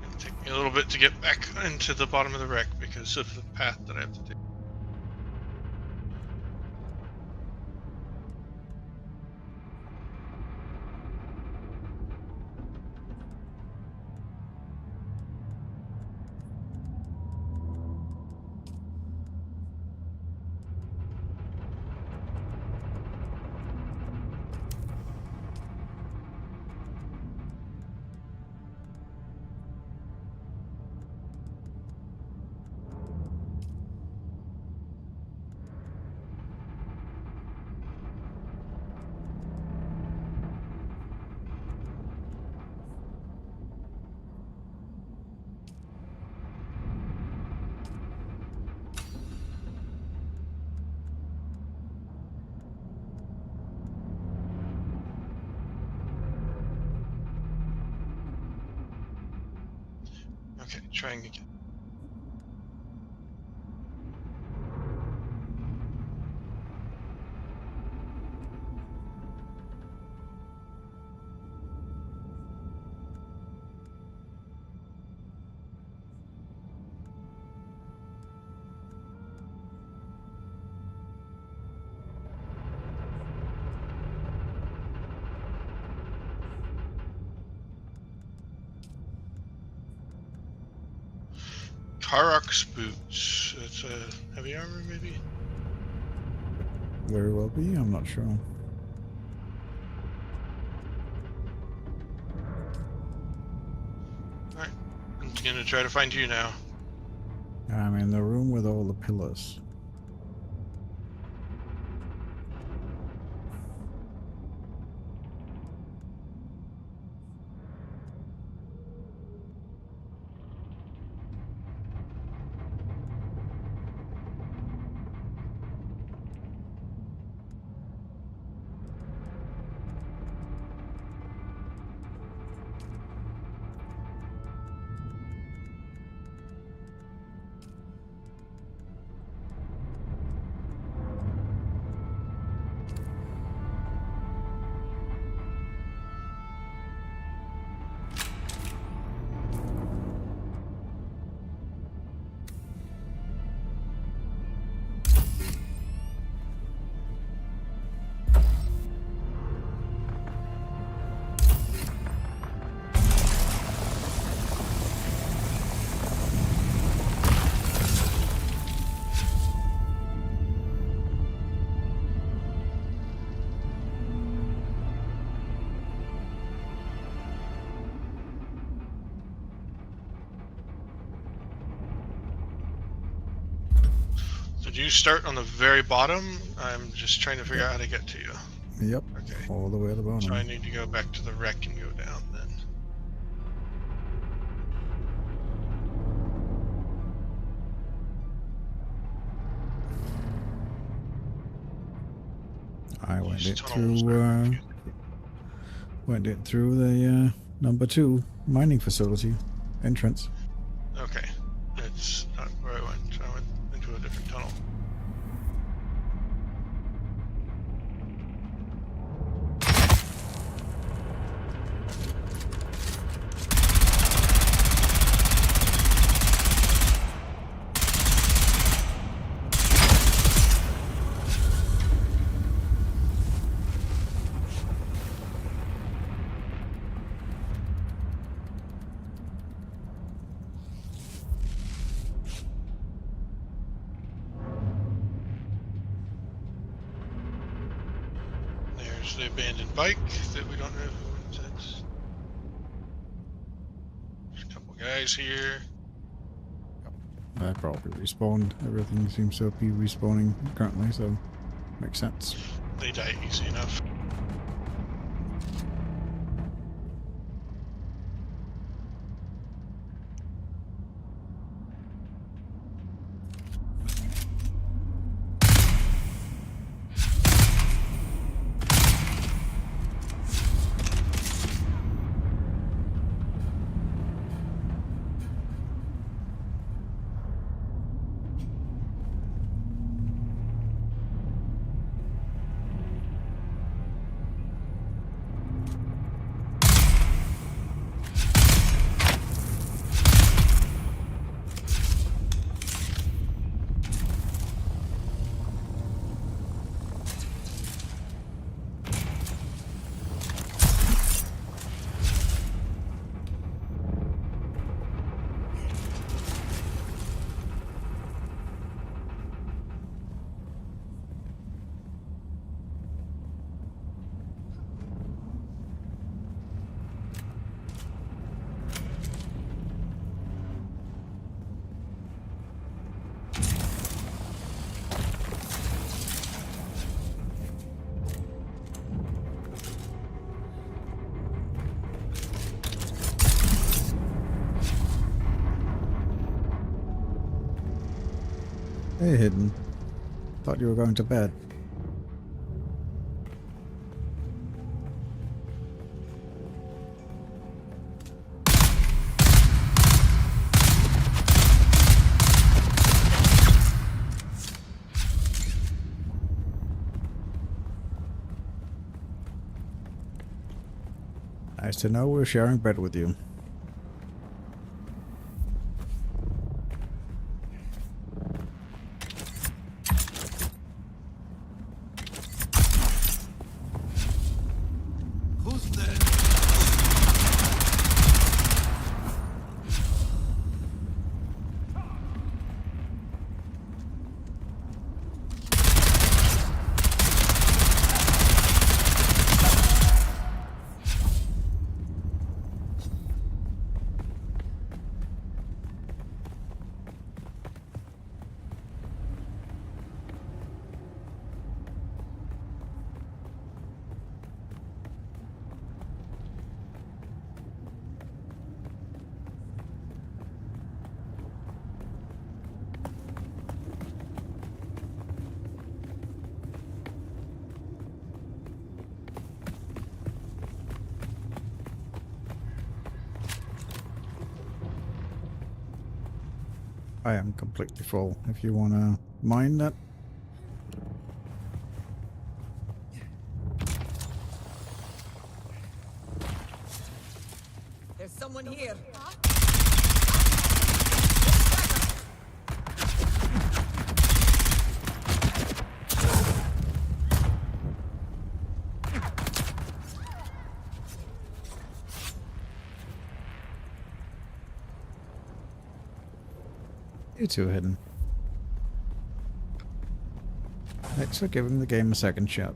It'll take me a little bit to get back into the bottom of the wreck because of the path that I have to take. Okay, trying again. Karak's boots. It's a heavy armor, maybe? Very well be. I'm not sure. Alright. I'm gonna try to find you now. I'm in the room with all the pillars. Did you start on the very bottom? I'm just trying to figure out how to get to you. Yep. Okay. All the way at the bottom. So I need to go back to the wreck and go down then. I went These it tunnels through. are confusing. Went it through the number 2 mining facility entrance. Okay. It's not where I went. I went into a different tunnel. There's the abandoned bike that we don't know who owns it. There's a couple guys here. I probably respawned. Everything seems to be respawning currently, so makes sense. They die easy enough. Hey, Hidden. Thought you were going to bed. Nice to know we're sharing bed with you. Who's there? I am completely full. If you want to mine that. There's someone here. You too, Hidden. Thanks for giving the game a second shot.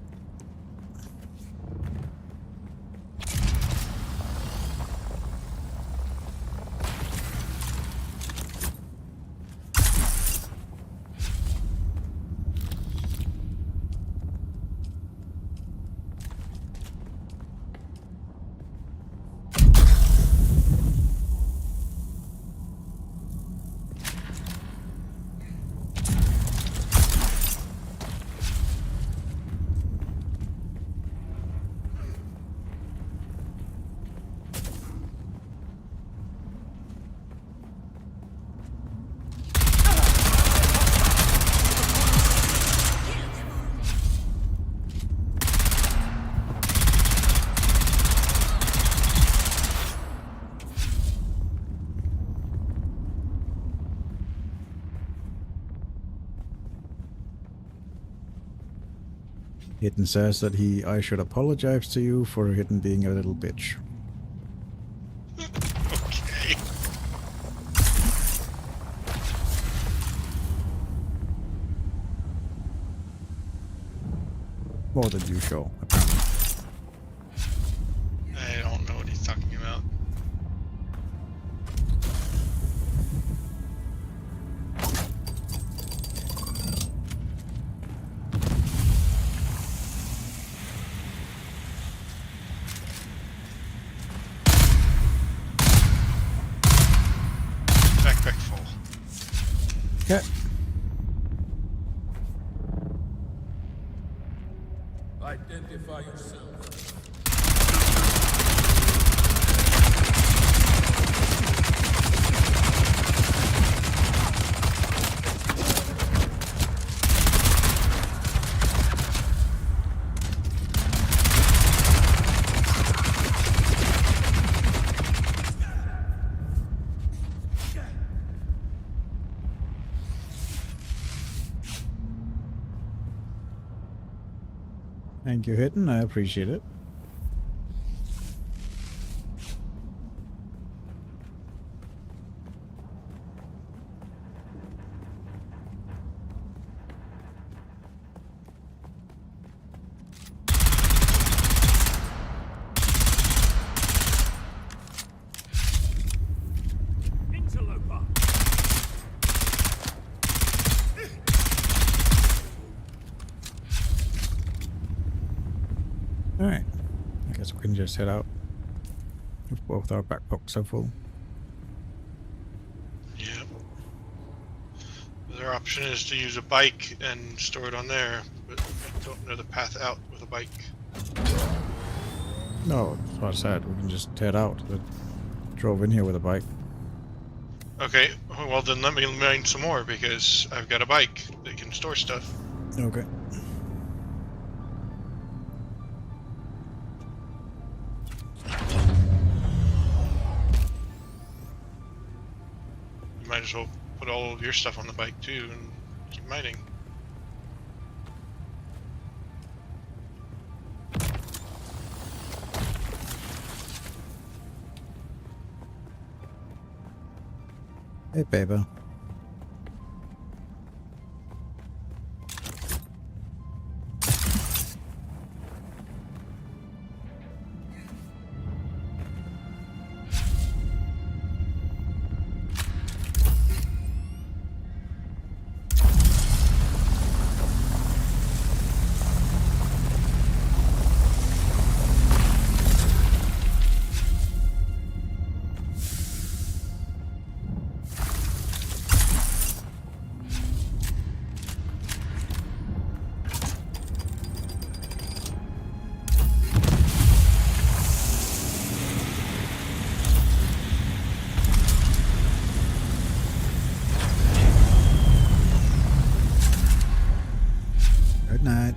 Hidden says that I should apologize to you for Hidden being a little bitch. Okay. More than usual, apparently. I don't know what he's talking about. Backpack full. Okay. Identify yourself. Thank you, Hidden. I appreciate it. Interloper. Alright. I guess we can just head out. If both our backpacks are full. Yep. The other option is to use a bike and store it on there, but I don't know the path out with a bike. No, that's what I said. We can just head out. I drove in here with a bike. Okay, well then let me mine some more because I've got a bike that can store stuff. Okay. You might as well put all of your stuff on the bike too and keep mining. Hey, baby. Good night.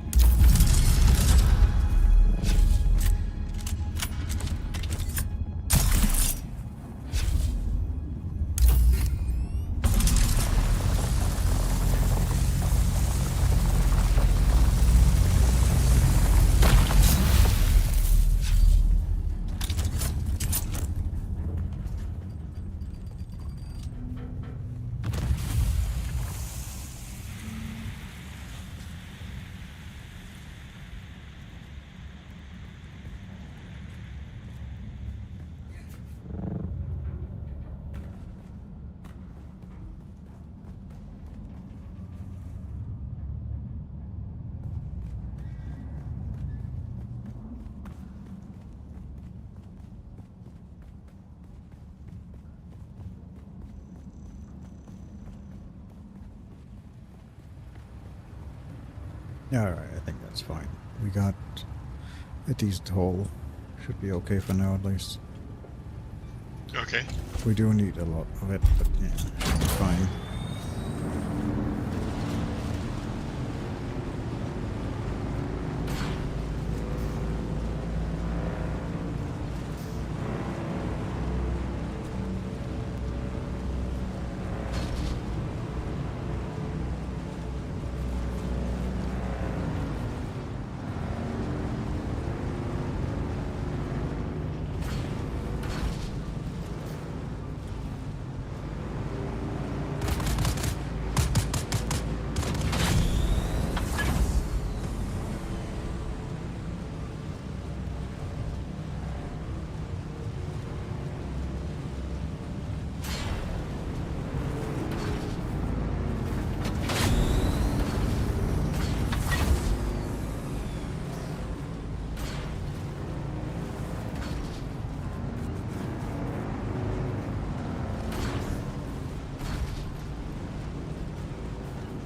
Alright, I think that's fine. We got a decent hole. Should be okay for now, at least. Okay. We do need a lot of it, but yeah, should be fine.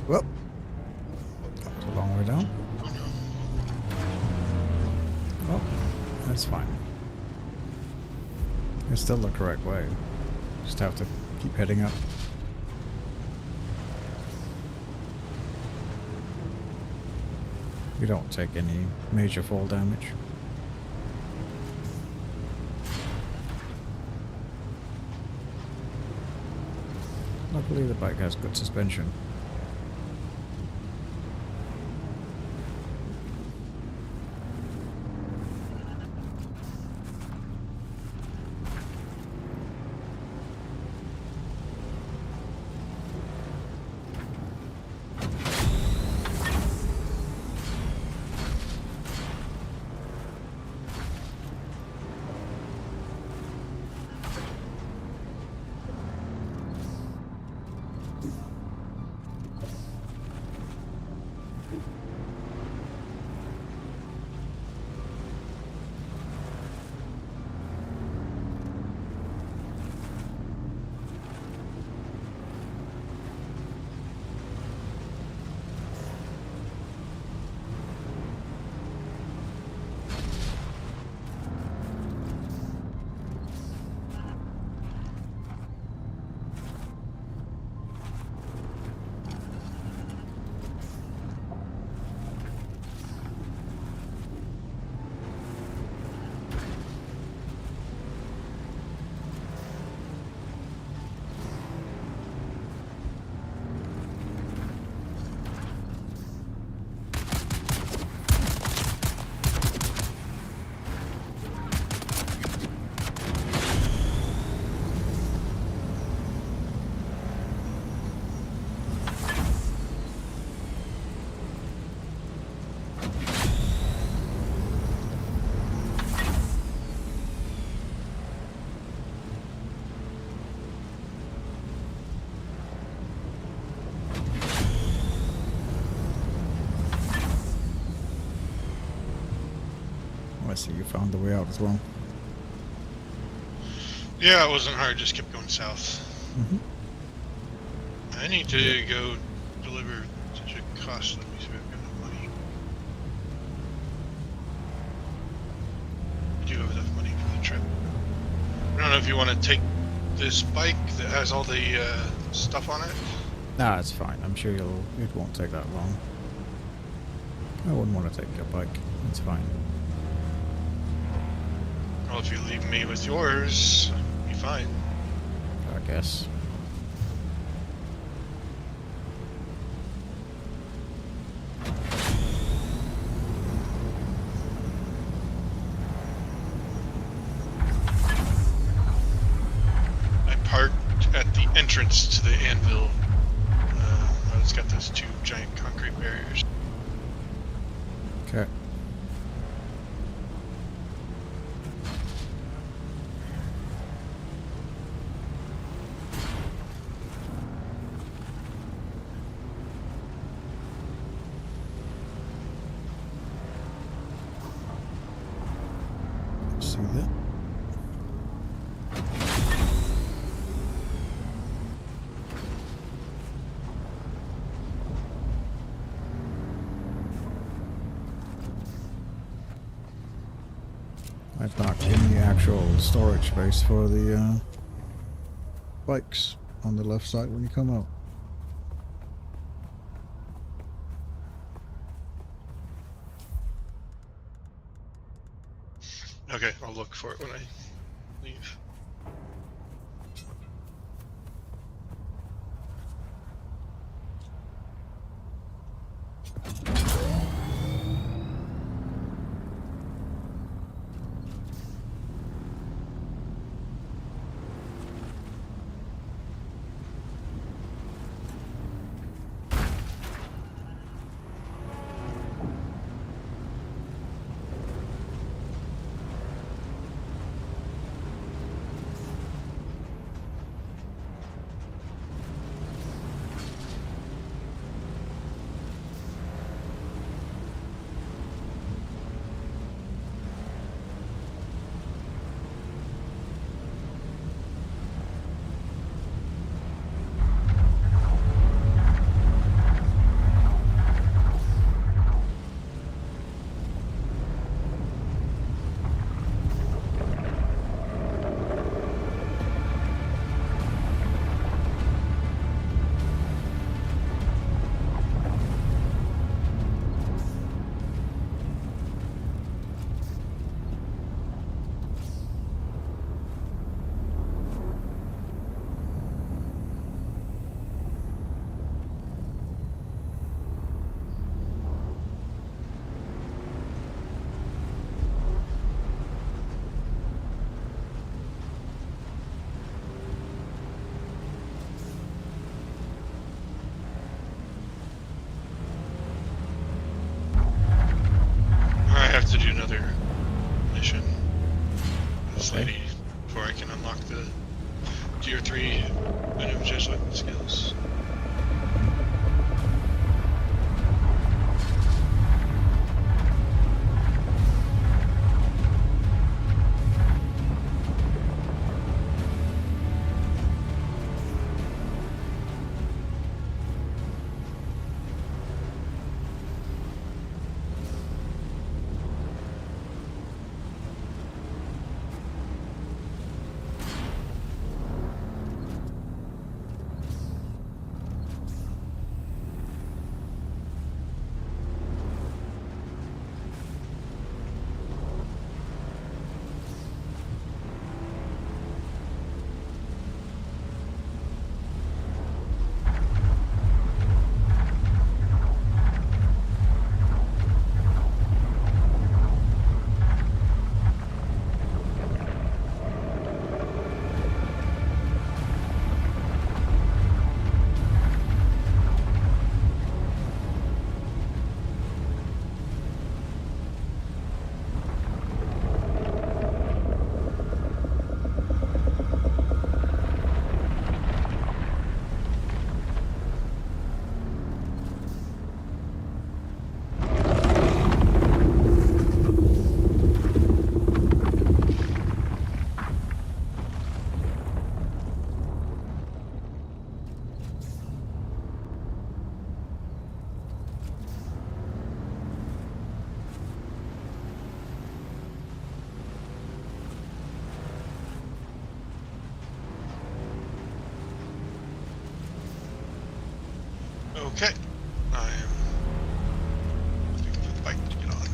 Well, that was a long way down. Well, that's fine. It's still the correct way. Just have to keep heading up. We don't take any major fall damage. Luckily the bike has good suspension. see you found the way out as well. Yeah, it wasn't hard. Just kept going south. I need to go deliver such a cost. Let me see if I've got enough money. I do have enough money for the trip. I don't know if you want to take this bike that has all the stuff on it. Nah, it's fine. I'm sure it won't take that long. I wouldn't want to take your bike. It's fine. Well, if you leave me with yours, I'll be fine. I guess. I parked at the entrance to the anvil. It's got those two giant concrete barriers. Okay. See that? I parked in the actual storage space for the bikes on the left side when you come out. Okay, I'll look for it when I leave. To do another mission with this lady before I can unlock the tier 3 Venom Jesuit skills. Okay. I am looking for the bike to get on.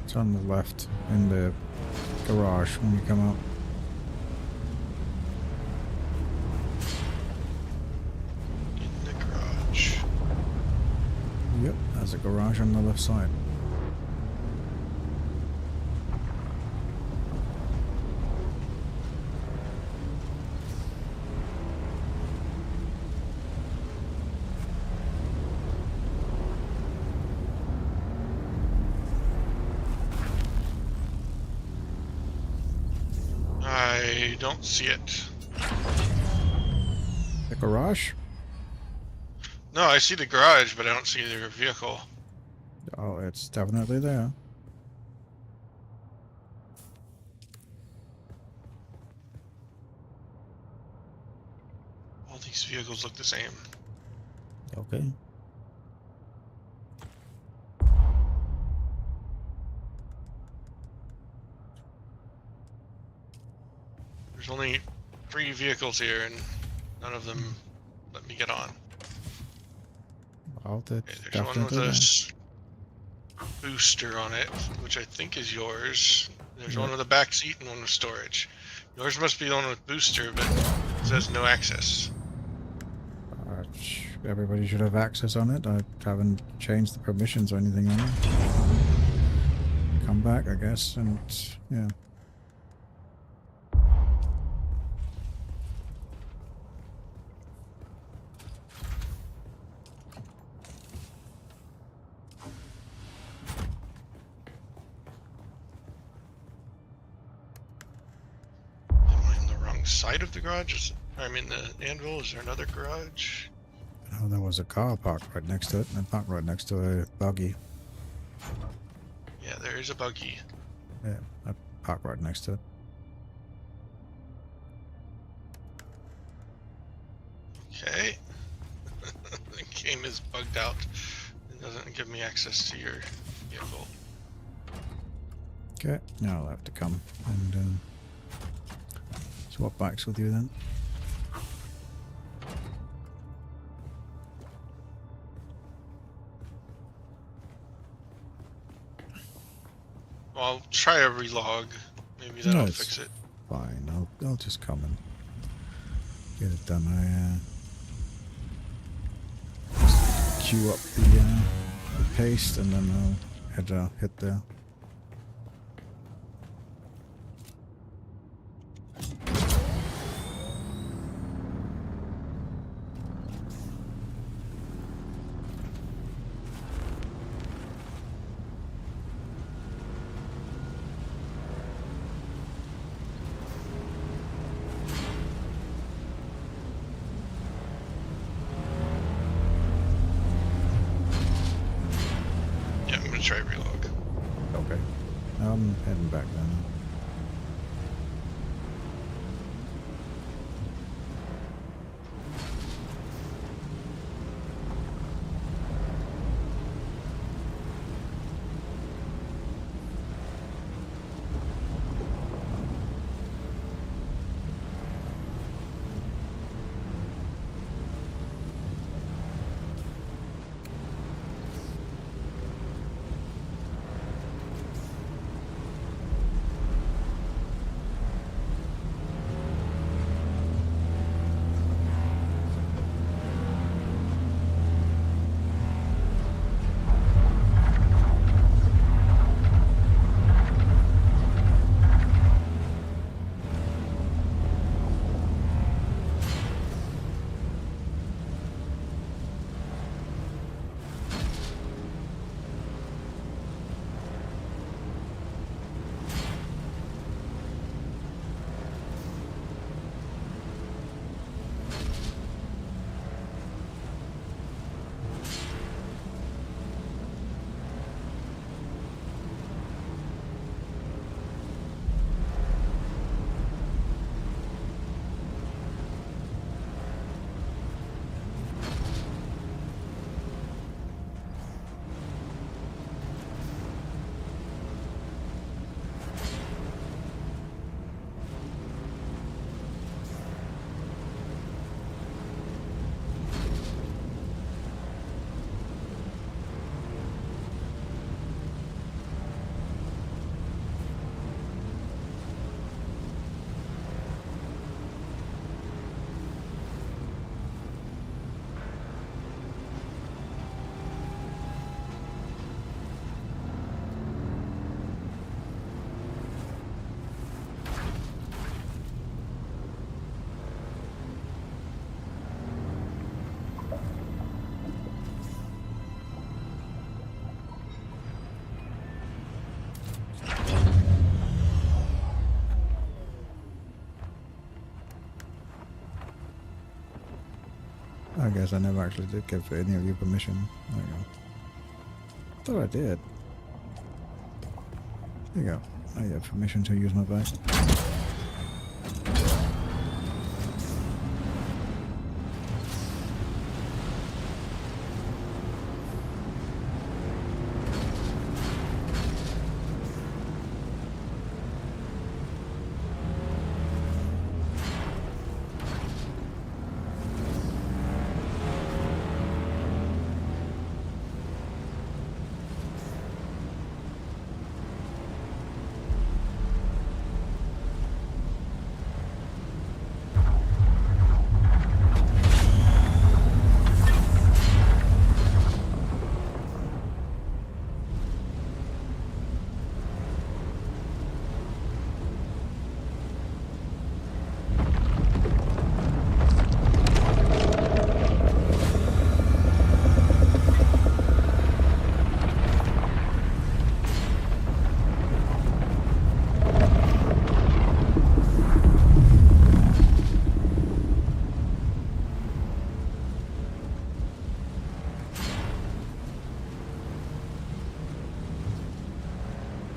It's on the left in the garage when you come out. In the garage. Yep, there's a garage on the left side. I don't see it. The garage? No, I see the garage, but I don't see their vehicle. Oh, it's definitely there. All these vehicles look the same. Okay. There's only 3 vehicles here, and none of them let me get on. Well, that's Okay, there's one with definitely a there. booster on it, which I think is yours. There's Yep. one with a back seat and one with storage. Yours must be the one with booster, but it says no access. Everybody should have access on it. I haven't changed the permissions or anything on it. Come back, I guess, and yeah. Am I in the wrong side of the garage? I'm in the anvil. Is there another garage? Oh, there was a car parked right next to it, and parked right next to a buggy. Yeah, there is a buggy. Yeah, I parked right next to it. Okay. The game is bugged out. It doesn't give me access to your vehicle. Okay, now I'll have to come and swap bikes with you then. I'll try a relog. Maybe that'll it's fix it. Fine, I'll just come and get it done. I just queue up the paste and then I'll hit there. Yeah, I'm gonna try relog. I guess I never actually did give any of you permission. There you go. Thought I did. There you go. I have permission to use my bike.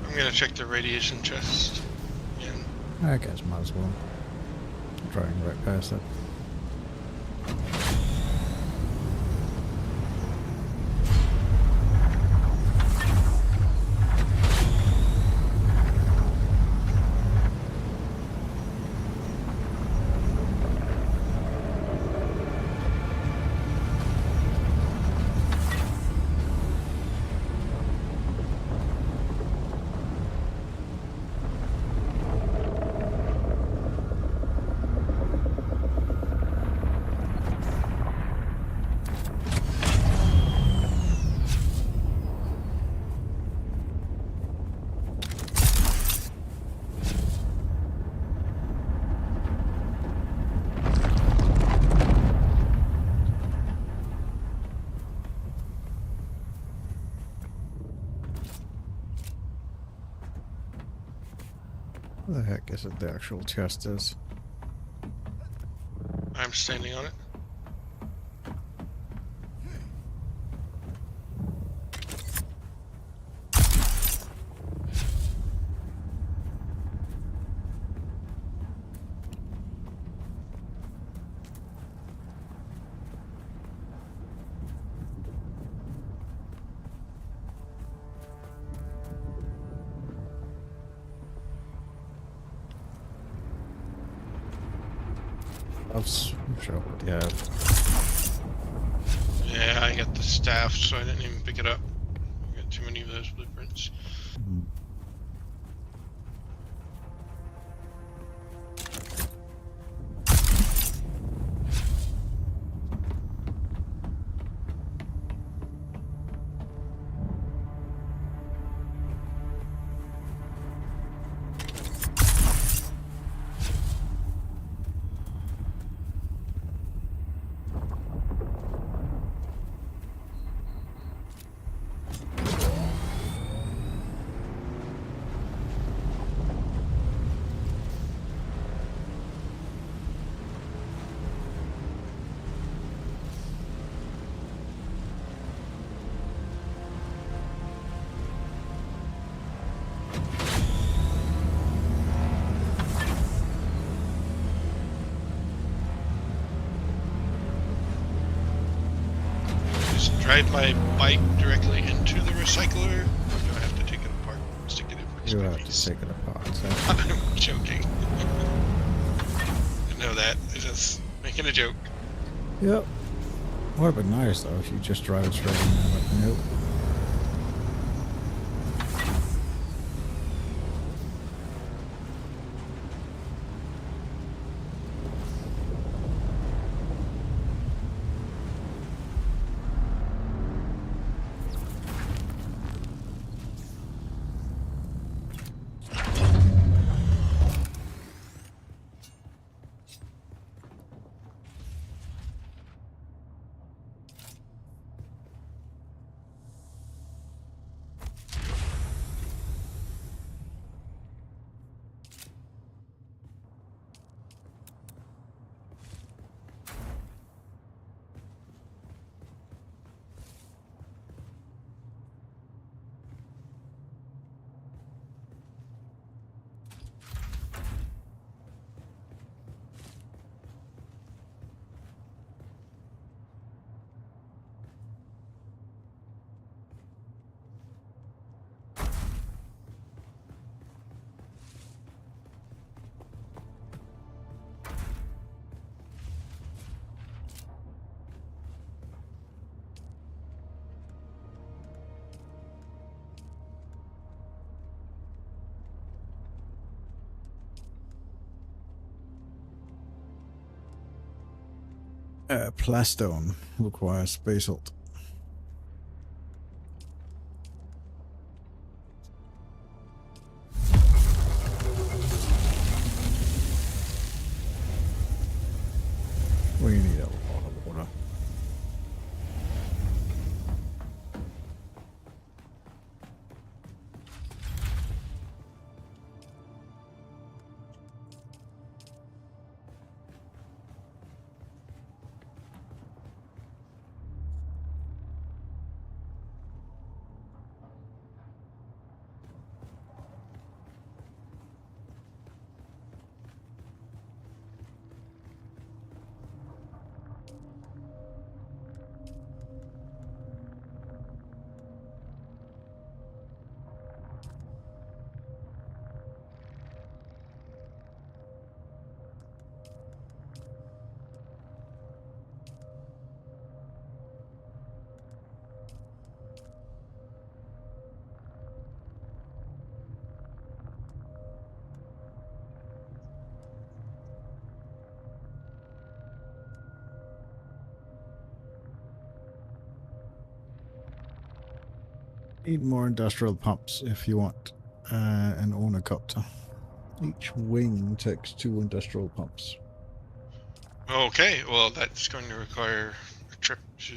I'm gonna check the radiation chest again. I guess might as well. I'm driving right past it. Where the heck is it the actual chest is? I'm standing on it. Sure what you have. Yeah, I got the staff, so I didn't even pick it up. I got too many of those blueprints. Drive my bike directly into the recycler, or do I have to take it apart and stick it in piece You by have piece? to take it apart. So. I'm joking. I know that. I'm just making a joke. Yep. Would have been nice though if you just drive it straight in there, but nope. Plastone requires basalt. We need a lot of water. Need more industrial pumps if you want an ornithopter. Each wing takes 2 industrial pumps. Okay, well, that's going to require a trip to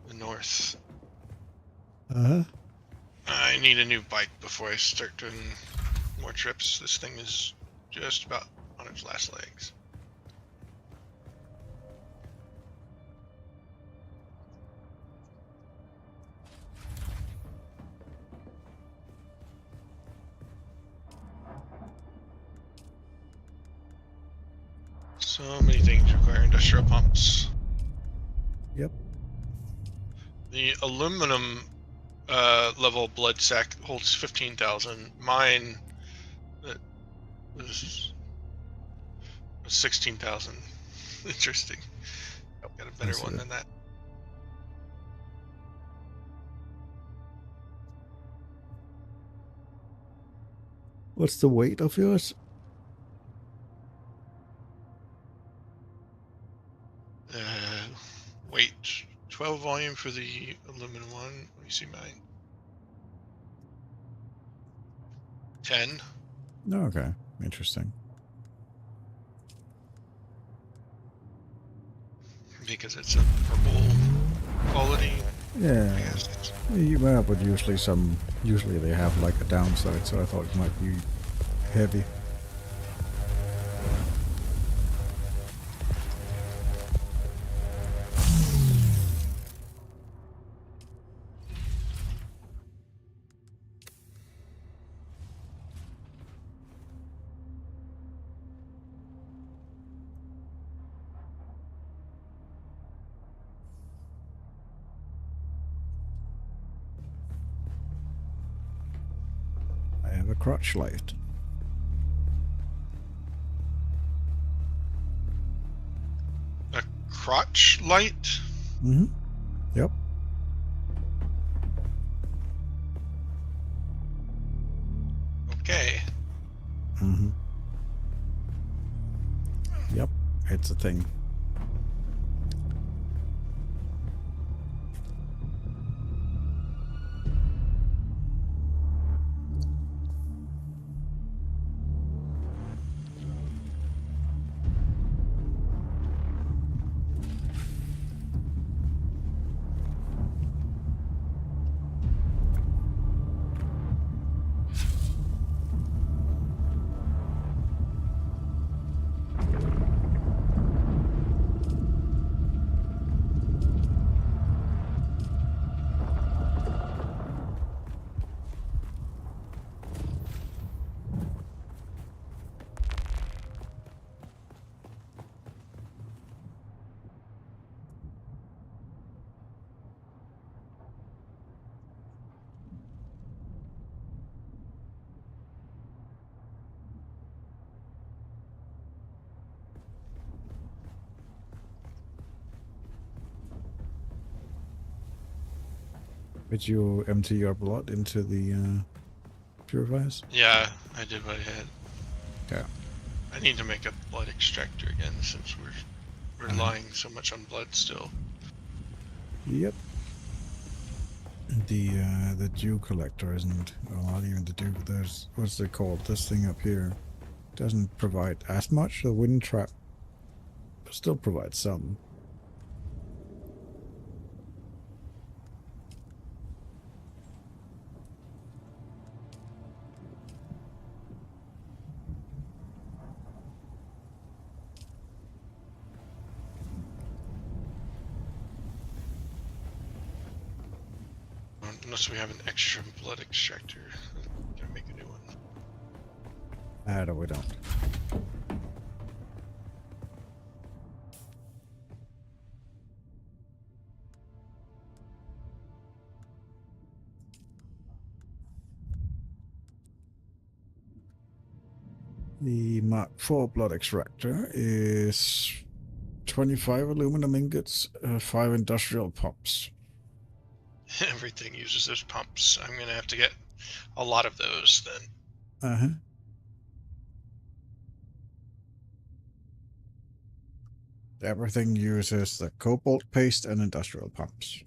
the north. Uh-huh. I need a new bike before I start doing more trips. This thing is just about on its last legs. So many things require industrial pumps. Yep. The aluminum level blood sac holds 15,000. Mine was 16,000. Interesting. I've got a better one than that. What's the weight of yours? Weight 12 volume for the aluminum one. Let me see mine. 10. Oh, okay. Interesting. Because it's a purple quality. Yeah. I guess it's, Well, but usually they have like a downside, so I thought it might be heavy. I have a crotch light. a crotch light. Mm-hmm. Yep. Okay. Mm-hmm. Yep, it's a thing. Did you empty your blood into the purifiers? Yeah, I did what I had. Yeah. I need to make a blood extractor again since we're relying so much on blood still. Yep. The dew collector isn't, well, not even the dew, there's, what's it called, this thing up here, doesn't provide as much. The wind trap still provides some. Unless we have an extra blood extractor. Gotta make a new one. No, we don't. The Mark IV blood extractor is 25 aluminum ingots, 5 industrial pumps. Everything uses those pumps. I'm gonna have to get a lot of those then. Uh-huh. Everything uses the cobalt paste and industrial pumps.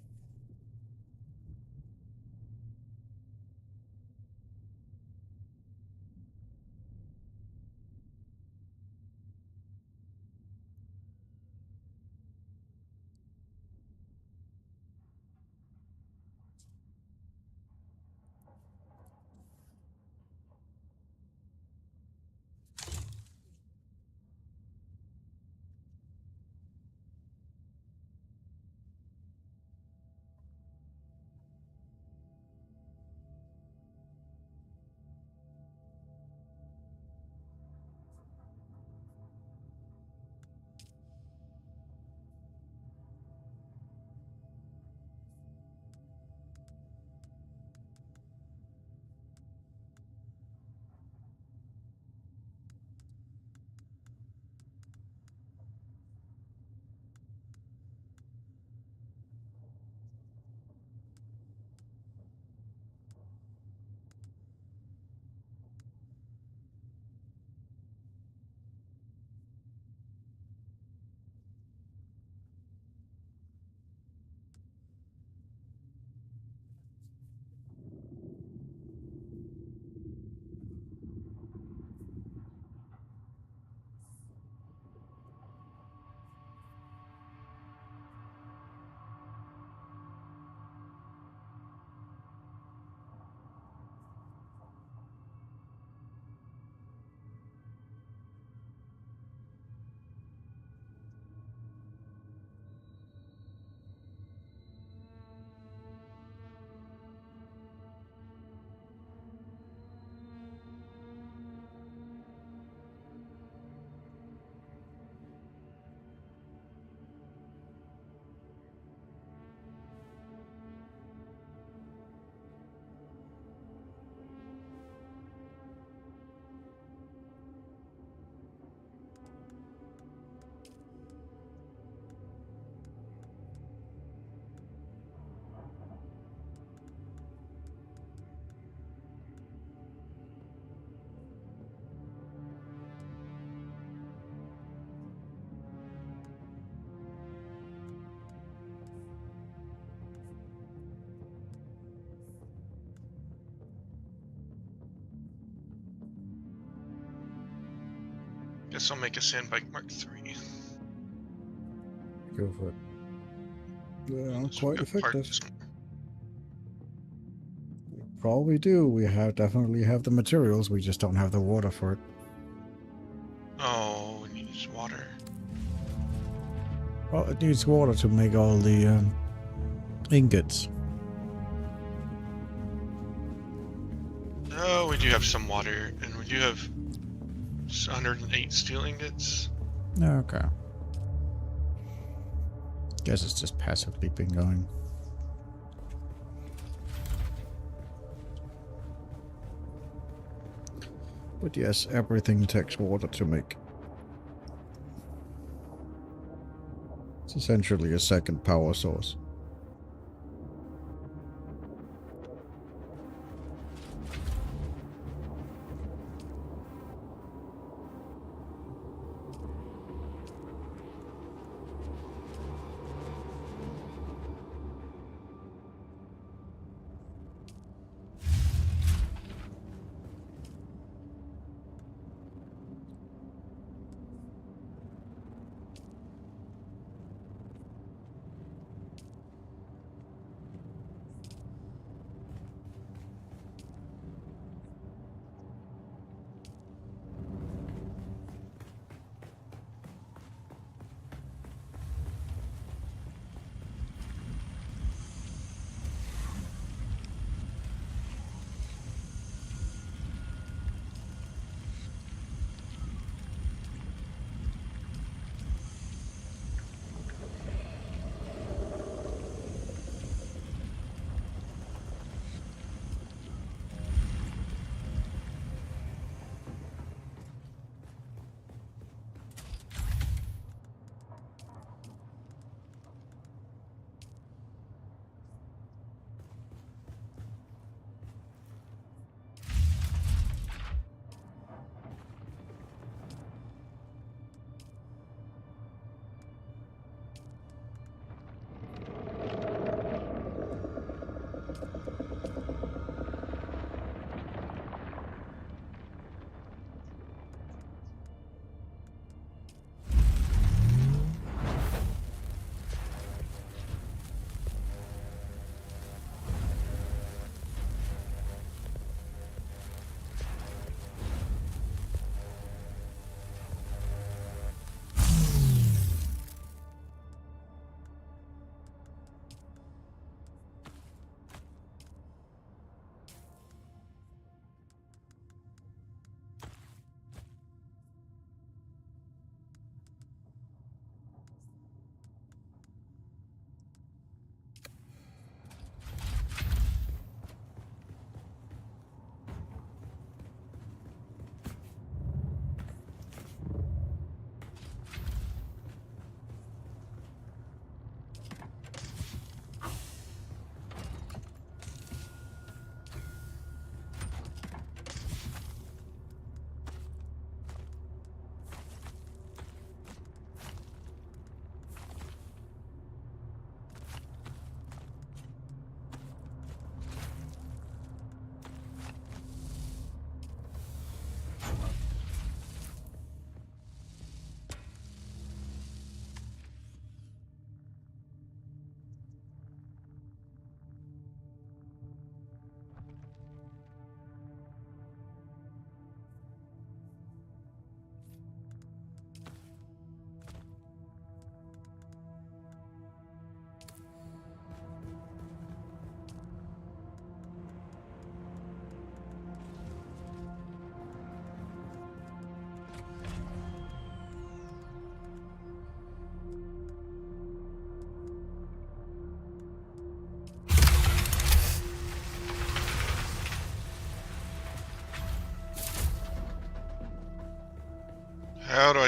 Guess I'll make a sandbike Mark III. Go for it. Yeah, Unless quite we've got effective. parts. Probably do. We definitely have the materials. We just don't have the water for it. Oh, it needs water. Well, it needs water to make all the ingots. Oh, we do have some water, and we do have 108 steel ingots. Okay. Guess it's just passively been going. But yes, everything takes water to make. It's essentially a second power source.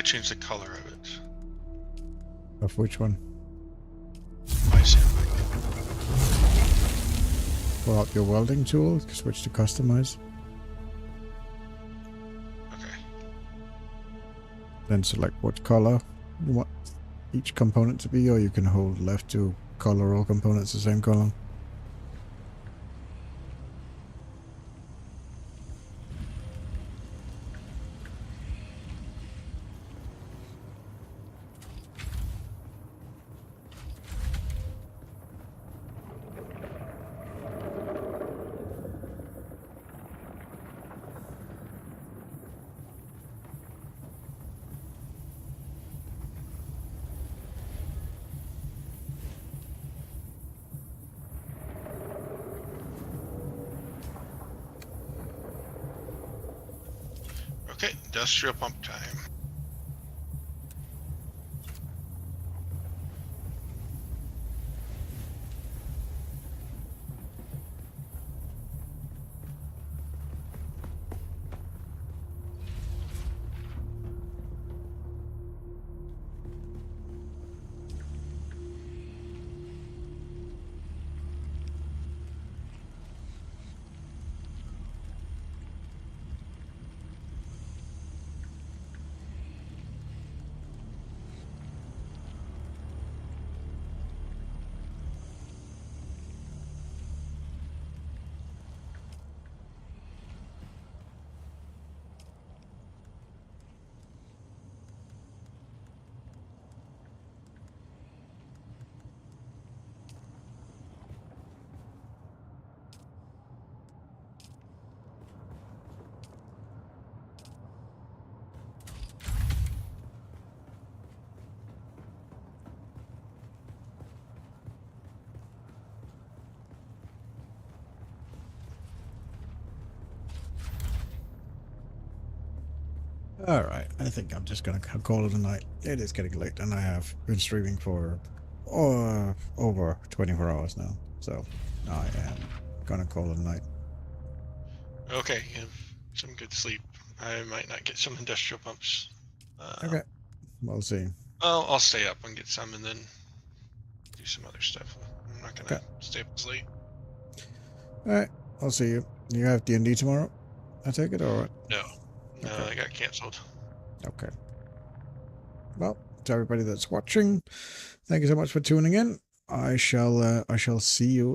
I change the color of it? Of which one? My sandworm. Pull out your welding tool, switch to customize, Okay. then select what color you want each component to be, or you can hold left to color all components the same color. Okay, industrial pump time. Alright, I think I'm just gonna call it a night. It is getting late, and I have been streaming for over 24 hours now, so I am gonna call it a night. Okay, yeah, some good sleep. I might not get some industrial pumps. Okay, we'll see. Well, I'll stay up and get some, and then do some other stuff. I'm not gonna stay up as late. Alright, I'll see you. You have D&D tomorrow, I take it, or what? No, Okay. I got canceled. Okay. Well, to everybody that's watching, thank you so much for tuning in. I shall see you